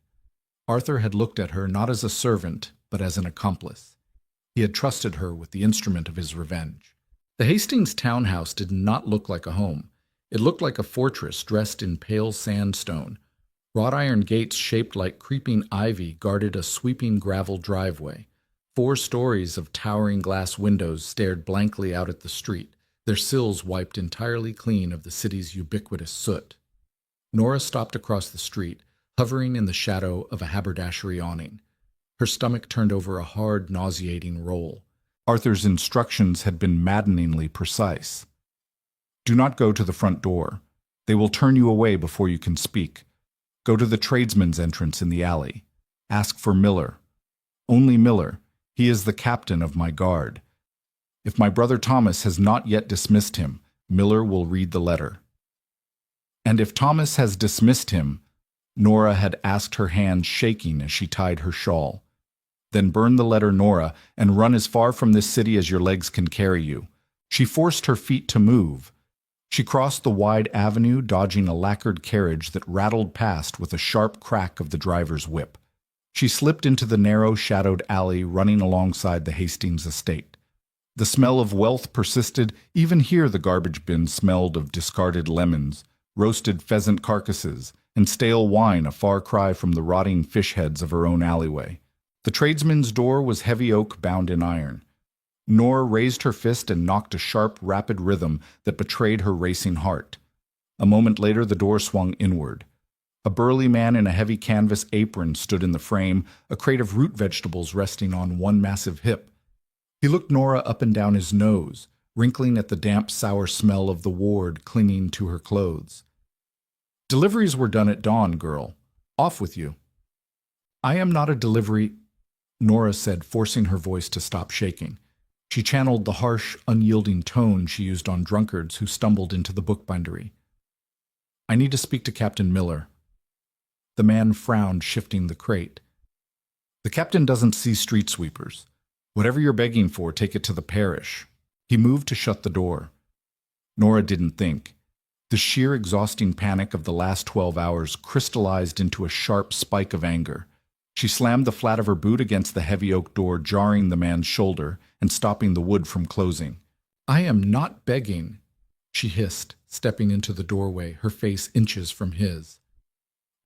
Arthur had looked at her not as a servant, but as an accomplice. He had trusted her with the instrument of his revenge. The Hastings townhouse did not look like a home. It looked like a fortress dressed in pale sandstone. Wrought iron gates shaped like creeping ivy guarded a sweeping gravel driveway. 4 stories of towering glass windows stared blankly out at the street, their sills wiped entirely clean of the city's ubiquitous soot. Nora stopped across the street, hovering in the shadow of a haberdashery awning. Her stomach turned over a hard, nauseating roll. Arthur's instructions had been maddeningly precise. Do not go to the front door. They will turn you away before you can speak. Go to the tradesman's entrance in the alley. Ask for Miller. Only Miller. He is the captain of my guard. If my brother Thomas has not yet dismissed him, Miller will read the letter. And if Thomas has dismissed him, Nora had asked, her hand shaking as she tied her shawl. Then burn the letter, Nora, and run as far from this city as your legs can carry you. She forced her feet to move. She crossed the wide avenue, dodging a lacquered carriage that rattled past with a sharp crack of the driver's whip. She slipped into the narrow, shadowed alley running alongside the Hastings estate. The smell of wealth persisted. Even here the garbage bin smelled of discarded lemons, roasted pheasant carcasses, and stale wine, a far cry from the rotting fish heads of her own alleyway. The tradesman's door was heavy oak bound in iron. Nora raised her fist and knocked a sharp, rapid rhythm that betrayed her racing heart. A moment later the door swung inward. A burly man in a heavy canvas apron stood in the frame, a crate of root vegetables resting on one massive hip. He looked Nora up and down his nose, wrinkling at the damp, sour smell of the ward clinging to her clothes. "Deliveries were done at dawn, girl. Off with you." "I am not a delivery," Nora said, forcing her voice to stop shaking. She channeled the harsh, unyielding tone she used on drunkards who stumbled into the bookbindery. "I need to speak to Captain Miller." The man frowned, shifting the crate. "The captain doesn't see street sweepers. Whatever you're begging for, take it to the parish." He moved to shut the door. Nora didn't think. The sheer, exhausting panic of the last 12 hours crystallized into a sharp spike of anger. She slammed the flat of her boot against the heavy oak door, jarring the man's shoulder and stopping the wood from closing. "I am not begging," she hissed, stepping into the doorway, her face inches from his.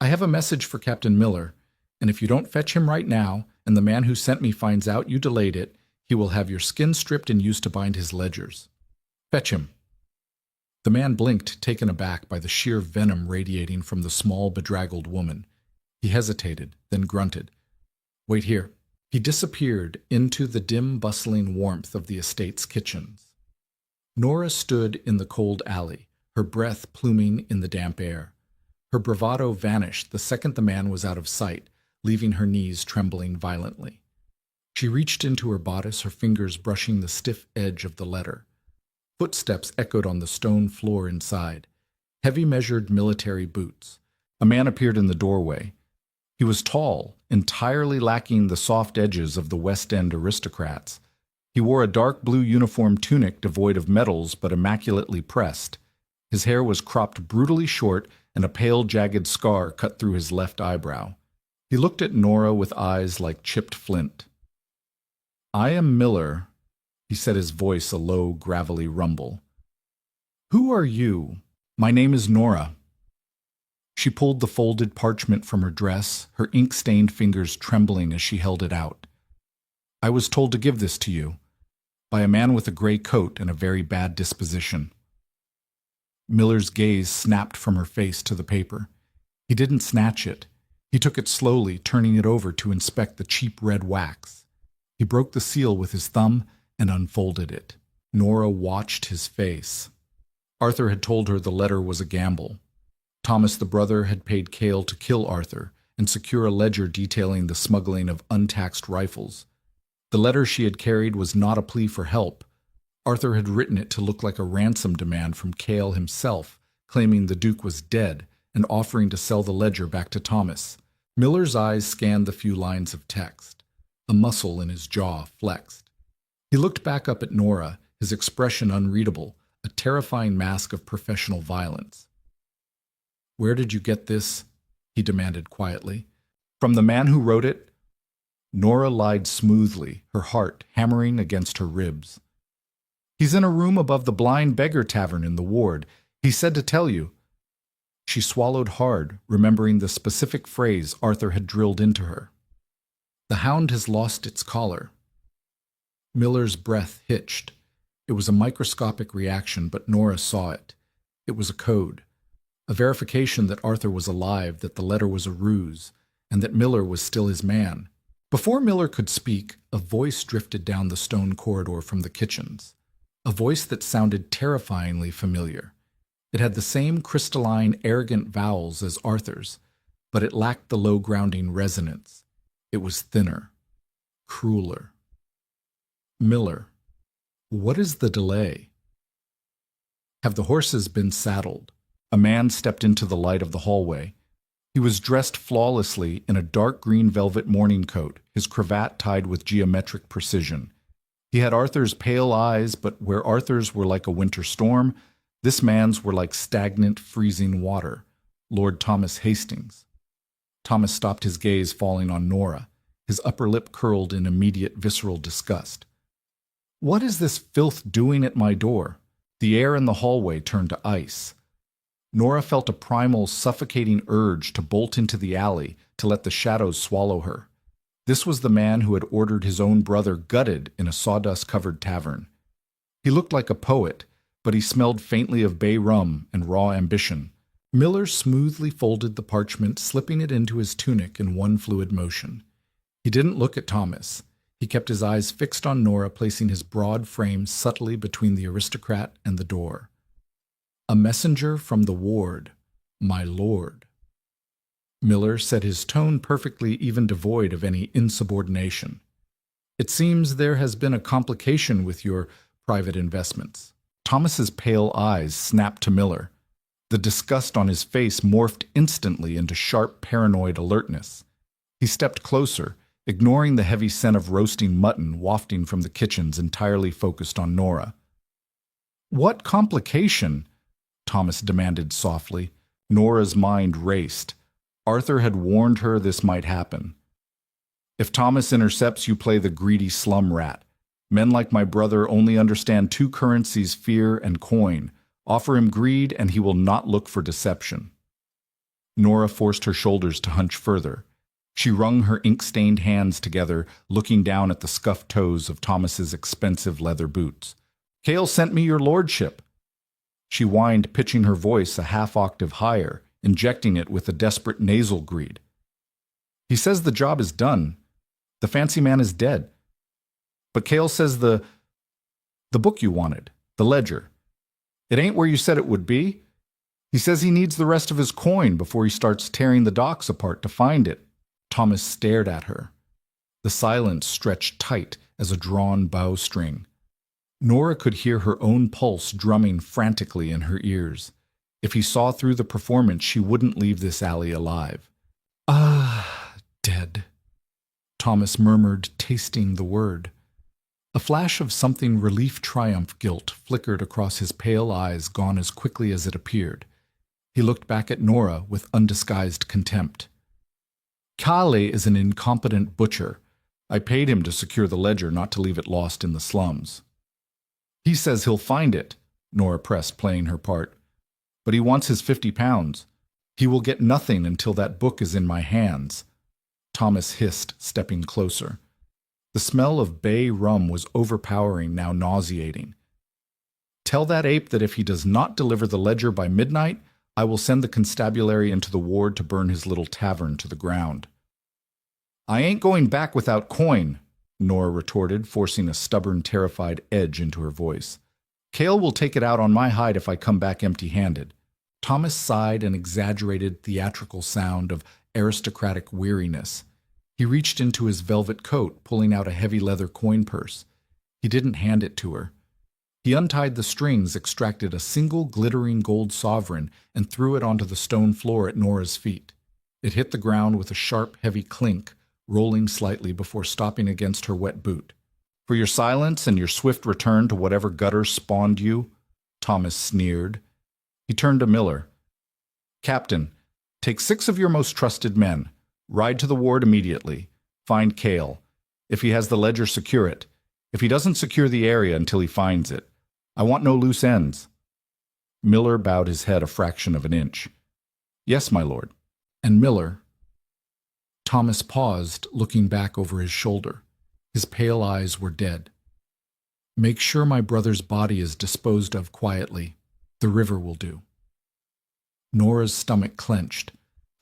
"I have a message for Captain Miller, and if you don't fetch him right now, and the man who sent me finds out you delayed it, he will have your skin stripped and used to bind his ledgers. Fetch him." The man blinked, taken aback by the sheer venom radiating from the small, bedraggled woman. He hesitated, then grunted. "Wait here." He disappeared into the dim, bustling warmth of the estate's kitchens. Nora stood in the cold alley, her breath pluming in the damp air. Her bravado vanished the second the man was out of sight, leaving her knees trembling violently. She reached into her bodice, her fingers brushing the stiff edge of the letter. Footsteps echoed on the stone floor inside. Heavy measured military boots. A man appeared in the doorway. He was tall, entirely lacking the soft edges of the West End aristocrats. He wore a dark blue uniform tunic devoid of medals but immaculately pressed. His hair was cropped brutally short, and a pale, jagged scar cut through his left eyebrow. He looked at Nora with eyes like chipped flint. "I am Miller," he said, his voice a low, gravelly rumble. "Who are you?" "My name is Nora." She pulled the folded parchment from her dress, her ink-stained fingers trembling as she held it out. "I was told to give this to you, by a man with a gray coat and a very bad disposition." Miller's gaze snapped from her face to the paper. He didn't snatch it. He took it slowly, turning it over to inspect the cheap red wax. He broke the seal with his thumb and unfolded it. Nora watched his face. Arthur had told her the letter was a gamble. Thomas the brother had paid Cale to kill Arthur and secure a ledger detailing the smuggling of untaxed rifles. The letter she had carried was not a plea for help. Arthur had written it to look like a ransom demand from Cale himself, claiming the Duke was dead and offering to sell the ledger back to Thomas. Miller's eyes scanned the few lines of text. A muscle in his jaw flexed. He looked back up at Nora, his expression unreadable, a terrifying mask of professional violence. "Where did you get this?" he demanded quietly. "From the man who wrote it?" Nora lied smoothly, her heart hammering against her ribs. "He's in a room above the Blind Beggar Tavern in the ward. He said to tell you." She swallowed hard, remembering the specific phrase Arthur had drilled into her. "The hound has lost its collar." Miller's breath hitched. It was a microscopic reaction, but Nora saw it. It was a code. A verification that Arthur was alive, that the letter was a ruse, and that Miller was still his man. Before Miller could speak, a voice drifted down the stone corridor from the kitchens. A voice that sounded terrifyingly familiar. It had the same crystalline, arrogant vowels as Arthur's, but it lacked the low grounding resonance. It was thinner, crueler. Miller, what is the delay? Have the horses been saddled? A man stepped into the light of the hallway. He was dressed flawlessly in a dark green velvet morning coat, his cravat tied with geometric precision. He had Arthur's pale eyes, but where Arthur's were like a winter storm, this man's were like stagnant, freezing water. Lord Thomas Hastings. Thomas stopped, his gaze falling on Nora. His upper lip curled in immediate visceral disgust. What is this filth doing at my door? The air in the hallway turned to ice. Nora felt a primal, suffocating urge to bolt into the alley, to let the shadows swallow her. This was the man who had ordered his own brother gutted in a sawdust-covered tavern. He looked like a poet, but he smelled faintly of bay rum and raw ambition. Miller smoothly folded the parchment, slipping it into his tunic in one fluid motion. He didn't look at Thomas. He kept his eyes fixed on Nora, placing his broad frame subtly between the aristocrat and the door. A messenger from the ward, my lord. Miller said, his tone perfectly, even devoid of any insubordination. It seems there has been a complication with your private investments. Thomas's pale eyes snapped to Miller. The disgust on his face morphed instantly into sharp, paranoid alertness. He stepped closer, ignoring the heavy scent of roasting mutton wafting from the kitchens, entirely focused on Nora. What complication? Thomas demanded softly. Nora's mind raced. Arthur had warned her this might happen. If Thomas intercepts, you play the greedy slum rat. Men like my brother only understand two currencies, fear and coin. Offer him greed, and he will not look for deception. Nora forced her shoulders to hunch further. She wrung her ink-stained hands together, looking down at the scuffed toes of Thomas's expensive leather boots. Cale sent me your lordship. She whined, pitching her voice a half-octave higher, injecting it with a desperate nasal greed. He says the job is done. The fancy man is dead. But Cale says the book you wanted, the ledger. It ain't where you said it would be. He says he needs the rest of his coin before he starts tearing the docks apart to find it. Thomas stared at her. The silence stretched tight as a drawn bowstring. Nora could hear her own pulse drumming frantically in her ears. If he saw through the performance, she wouldn't leave this alley alive. Dead, Thomas murmured, tasting the word. A flash of something relief triumph guilt flickered across his pale eyes, gone as quickly as it appeared. He looked back at Nora with undisguised contempt. Kale is an incompetent butcher. I paid him to secure the ledger, not to leave it lost in the slums. He says he'll find it, Nora pressed, playing her part. But he wants his £50. He will get nothing until that book is in my hands. Thomas hissed, stepping closer. The smell of bay rum was overpowering, now nauseating. Tell that ape that if he does not deliver the ledger by midnight, I will send the constabulary into the ward to burn his little tavern to the ground. I ain't going back without coin, Nora retorted, forcing a stubborn, terrified edge into her voice. Cale will take it out on my hide if I come back empty-handed. Thomas sighed an exaggerated, theatrical sound of aristocratic weariness. He reached into his velvet coat, pulling out a heavy leather coin purse. He didn't hand it to her. He untied the strings, extracted a single glittering gold sovereign, and threw it onto the stone floor at Nora's feet. It hit the ground with a sharp, heavy clink, rolling slightly before stopping against her wet boot. For your silence and your swift return to whatever gutter spawned you, Thomas sneered. He turned to Miller. Captain, take 6 of your most trusted men. Ride to the ward immediately. Find Cale. If he has the ledger, secure it. If he doesn't, secure the area until he finds it. I want no loose ends. Miller bowed his head a fraction of an inch. Yes, my lord. And Miller. Thomas paused, looking back over his shoulder. His pale eyes were dead. Make sure my brother's body is disposed of quietly. The river will do. Nora's stomach clenched.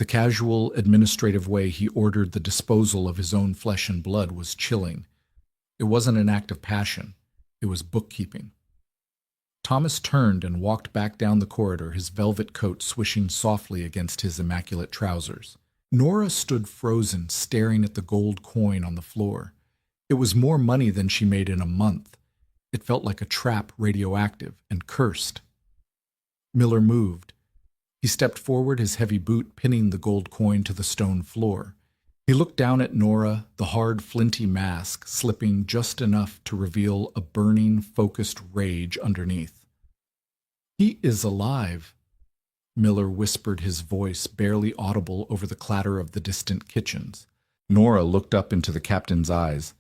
The casual, administrative way he ordered the disposal of his own flesh and blood was chilling. It wasn't an act of passion. It was bookkeeping. Thomas turned and walked back down the corridor, his velvet coat swishing softly against his immaculate trousers. Nora stood frozen, staring at the gold coin on the floor. It was more money than she made in a month. It felt like a trap, radioactive and cursed. Miller moved. He stepped forward, his heavy boot pinning the gold coin to the stone floor. He looked down at Nora, the hard, flinty mask slipping just enough to reveal a burning, focused rage underneath. "He is alive," Miller whispered, his voice barely audible over the clatter of the distant kitchens. Nora looked up into the captain's eyes.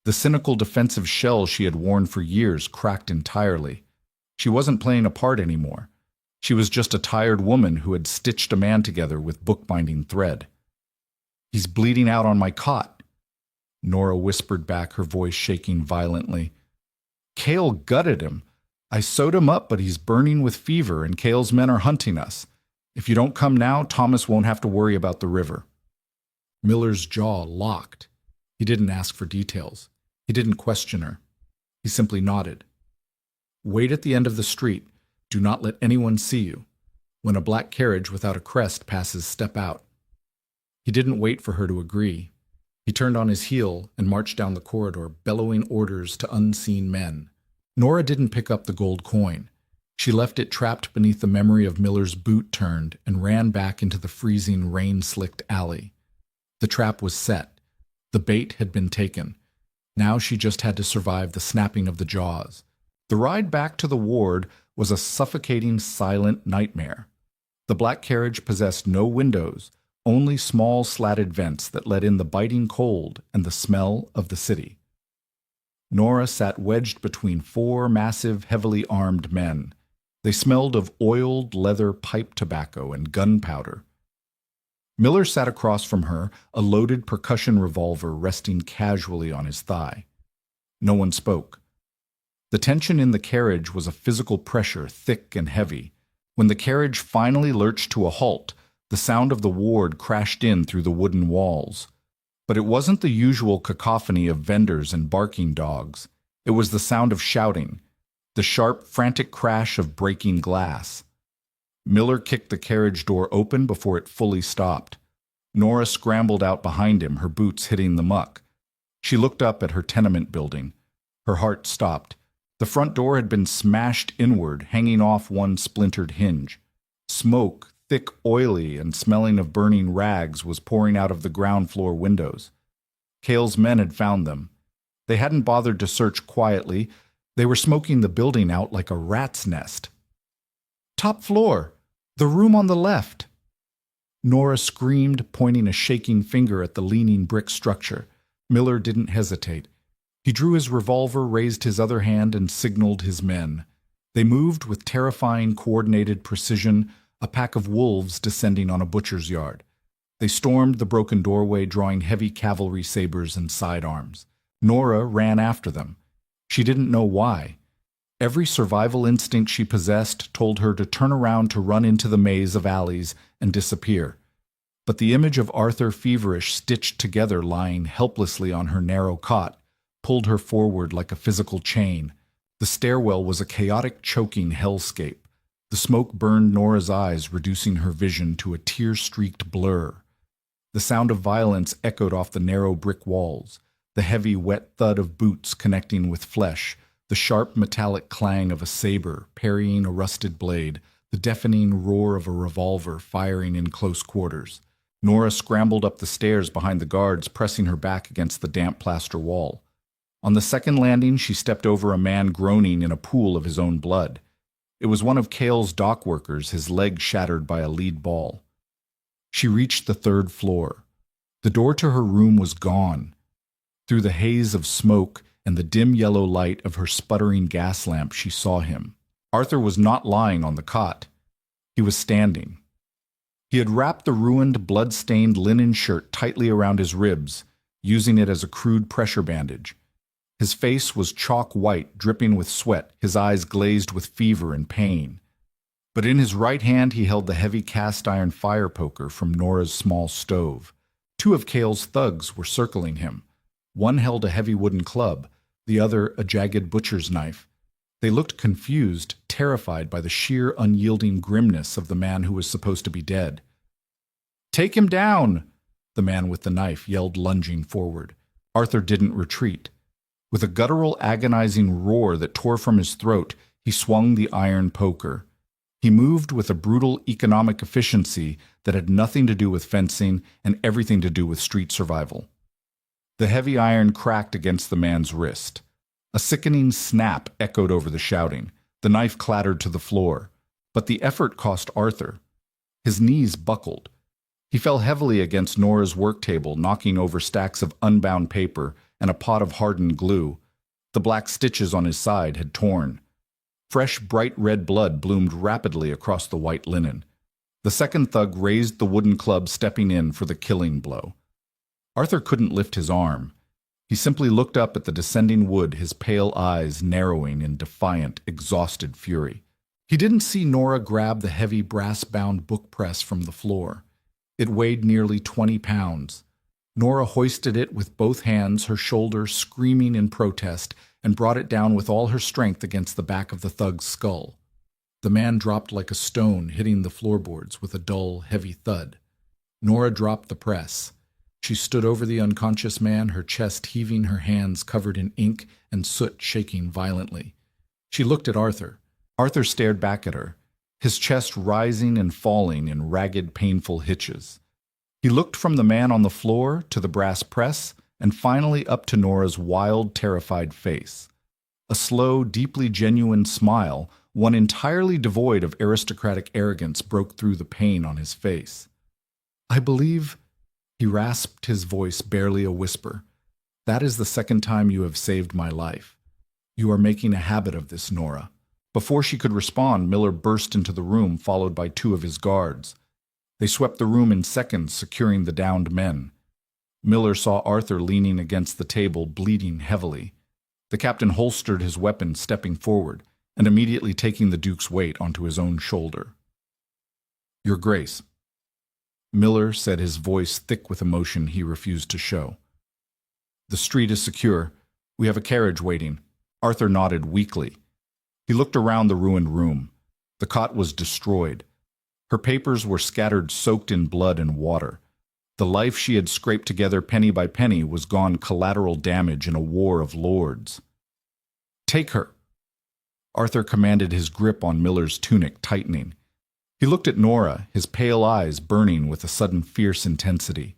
The cynical defensive shell she had worn for years cracked entirely. She wasn't playing a part anymore. She was just a tired woman who had stitched a man together with bookbinding thread. "He's bleeding out on my cot," Nora whispered back, her voice shaking violently. "Cale gutted him. I sewed him up, but he's burning with fever, and Cale's men are hunting us. If you don't come now, Thomas won't have to worry about the river." Miller's jaw locked. He didn't ask for details. He didn't question her. He simply nodded. "Wait at the end of the street. Do not let anyone see you. When a black carriage without a crest passes, step out." He didn't wait for her to agree. He turned on his heel and marched down the corridor, bellowing orders to unseen men. Nora didn't pick up the gold coin. She left it trapped beneath the memory of Miller's boot turned and ran back into the freezing, rain-slicked alley. The trap was set. The bait had been taken. Now she just had to survive the snapping of the jaws. The ride back to the ward was a suffocating, silent nightmare. The black carriage possessed no windows, only small slatted vents that let in the biting cold and the smell of the city. Nora sat wedged between four massive, heavily armed men. They smelled of oiled leather pipe tobacco and gunpowder. Miller sat across from her, a loaded percussion revolver resting casually on his thigh. No one spoke. The tension in the carriage was a physical pressure, thick and heavy. When the carriage finally lurched to a halt, the sound of the ward crashed in through the wooden walls. But it wasn't the usual cacophony of vendors and barking dogs. It was the sound of shouting, the sharp, frantic crash of breaking glass. Miller kicked the carriage door open before it fully stopped. Nora scrambled out behind him, her boots hitting the muck. She looked up at her tenement building. Her heart stopped. The front door had been smashed inward, hanging off one splintered hinge. Smoke, thick, oily, and smelling of burning rags, was pouring out of the ground floor windows. Cale's men had found them. They hadn't bothered to search quietly. They were smoking the building out like a rat's nest. "Top floor! The room on the left!" Nora screamed, pointing a shaking finger at the leaning brick structure. Miller didn't hesitate. He drew his revolver, raised his other hand, and signaled his men. They moved with terrifying, coordinated precision, a pack of wolves descending on a butcher's yard. They stormed the broken doorway, drawing heavy cavalry sabers and sidearms. Nora ran after them. She didn't know why. Every survival instinct she possessed told her to turn around, to run into the maze of alleys and disappear. But the image of Arthur, feverish, stitched together, lying helplessly on her narrow cot, pulled her forward like a physical chain. The stairwell was a chaotic, choking hellscape. The smoke burned Nora's eyes, reducing her vision to a tear-streaked blur. The sound of violence echoed off the narrow brick walls, the heavy, wet thud of boots connecting with flesh, the sharp metallic clang of a saber parrying a rusted blade, the deafening roar of a revolver firing in close quarters. Nora scrambled up the stairs behind the guards, pressing her back against the damp plaster wall. On the second landing, she stepped over a man groaning in a pool of his own blood. It was one of Cale's dock workers, his leg shattered by a lead ball. She reached the third floor. The door to her room was gone. Through the haze of smoke and the dim yellow light of her sputtering gas lamp, she saw him. Arthur was not lying on the cot. He was standing. He had wrapped the ruined, blood-stained linen shirt tightly around his ribs, using it as a crude pressure bandage. His face was chalk white, dripping with sweat, his eyes glazed with fever and pain. But in his right hand he held the heavy cast-iron fire poker from Nora's small stove. Two of Cale's thugs were circling him. One held a heavy wooden club, the other a jagged butcher's knife. They looked confused, terrified by the sheer, unyielding grimness of the man who was supposed to be dead. "Take him down!" the man with the knife yelled, lunging forward. Arthur didn't retreat. With a guttural, agonizing roar that tore from his throat, he swung the iron poker. He moved with a brutal economic efficiency that had nothing to do with fencing and everything to do with street survival. The heavy iron cracked against the man's wrist. A sickening snap echoed over the shouting. The knife clattered to the floor. But the effort cost Arthur. His knees buckled. He fell heavily against Nora's work table, knocking over stacks of unbound paper and a pot of hardened glue. The black stitches on his side had torn. Fresh, bright red blood bloomed rapidly across the white linen. The second thug raised the wooden club, stepping in for the killing blow. Arthur couldn't lift his arm. He simply looked up at the descending wood, his pale eyes narrowing in defiant, exhausted fury. He didn't see Nora grab the heavy brass-bound book press from the floor. It weighed nearly 20 pounds. Nora hoisted it with both hands, her shoulder screaming in protest, and brought it down with all her strength against the back of the thug's skull. The man dropped like a stone, hitting the floorboards with a dull, heavy thud. Nora dropped the press. She stood over the unconscious man, her chest heaving, her hands covered in ink and soot shaking violently. She looked at Arthur. Arthur stared back at her, his chest rising and falling in ragged, painful hitches. He looked from the man on the floor to the brass press and finally up to Nora's wild, terrified face. A slow, deeply genuine smile, one entirely devoid of aristocratic arrogance, broke through the pain on his face. "I believe," he rasped, his voice barely a whisper, "that is the second time you have saved my life. You are making a habit of this, Nora." Before she could respond, Miller burst into the room, followed by two of his guards. They swept the room in seconds, securing the downed men. Miller saw Arthur leaning against the table, bleeding heavily. The captain holstered his weapon, stepping forward, and immediately taking the Duke's weight onto his own shoulder. "Your Grace," Miller said, his voice thick with emotion he refused to show. "The street is secure. We have a carriage waiting." Arthur nodded weakly. He looked around the ruined room. The cot was destroyed. Her papers were scattered, soaked in blood and water. The life she had scraped together penny by penny was gone, collateral damage in a war of lords. "Take her!" Arthur commanded, his grip on Miller's tunic tightening. He looked at Nora, his pale eyes burning with a sudden fierce intensity.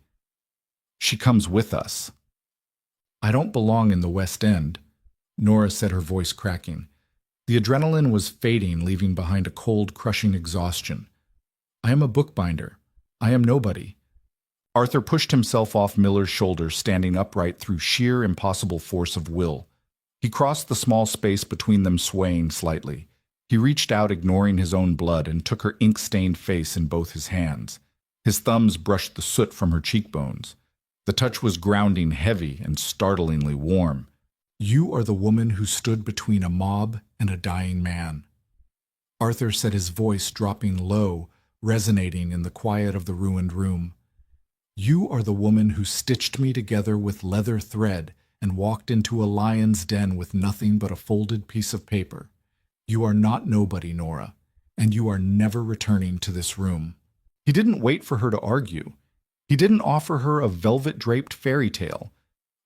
"She comes with us." "I don't belong in the West End," Nora said, her voice cracking. The adrenaline was fading, leaving behind a cold, crushing exhaustion. "I am a bookbinder. I am nobody." Arthur pushed himself off Miller's shoulder, standing upright through sheer, impossible force of will. He crossed the small space between them, swaying slightly. He reached out, ignoring his own blood, and took her ink-stained face in both his hands. His thumbs brushed the soot from her cheekbones. The touch was grounding, heavy, and startlingly warm. "You are the woman who stood between a mob and a dying man," Arthur said, his voice dropping low, resonating in the quiet of the ruined room. "You are the woman who stitched me together with leather thread and walked into a lion's den with nothing but a folded piece of paper. You are not nobody, Nora, and you are never returning to this room." He didn't wait for her to argue. He didn't offer her a velvet-draped fairy tale.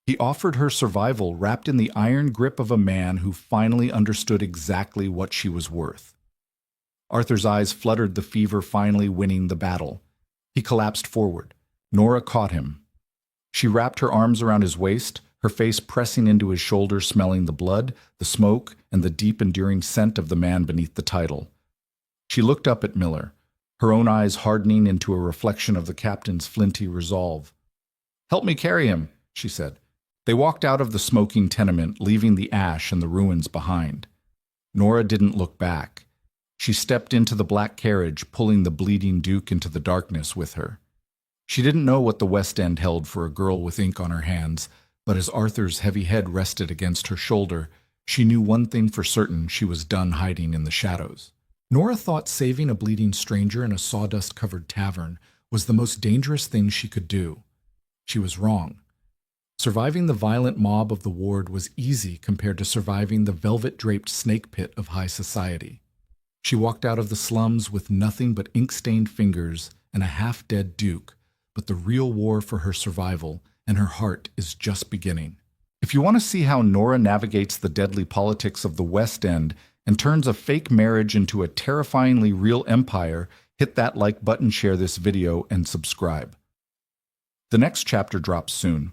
He offered her survival wrapped in the iron grip of a man who finally understood exactly what she was worth. Arthur's eyes fluttered, the fever finally winning the battle. He collapsed forward. Nora caught him. She wrapped her arms around his waist, her face pressing into his shoulder, smelling the blood, the smoke, and the deep, enduring scent of the man beneath the title. She looked up at Miller, her own eyes hardening into a reflection of the captain's flinty resolve. "Help me carry him," she said. They walked out of the smoking tenement, leaving the ash and the ruins behind. Nora didn't look back. She stepped into the black carriage, pulling the bleeding Duke into the darkness with her. She didn't know what the West End held for a girl with ink on her hands, but as Arthur's heavy head rested against her shoulder, she knew one thing for certain: she was done hiding in the shadows. Nora thought saving a bleeding stranger in a sawdust-covered tavern was the most dangerous thing she could do. She was wrong. Surviving the violent mob of the ward was easy compared to surviving the velvet-draped snake pit of high society. She walked out of the slums with nothing but ink-stained fingers and a half-dead Duke, but the real war for her survival, and her heart is just beginning. If you want to see how Nora navigates the deadly politics of the West End and turns a fake marriage into a terrifyingly real empire, hit that like button, share this video, and subscribe. The next chapter drops soon.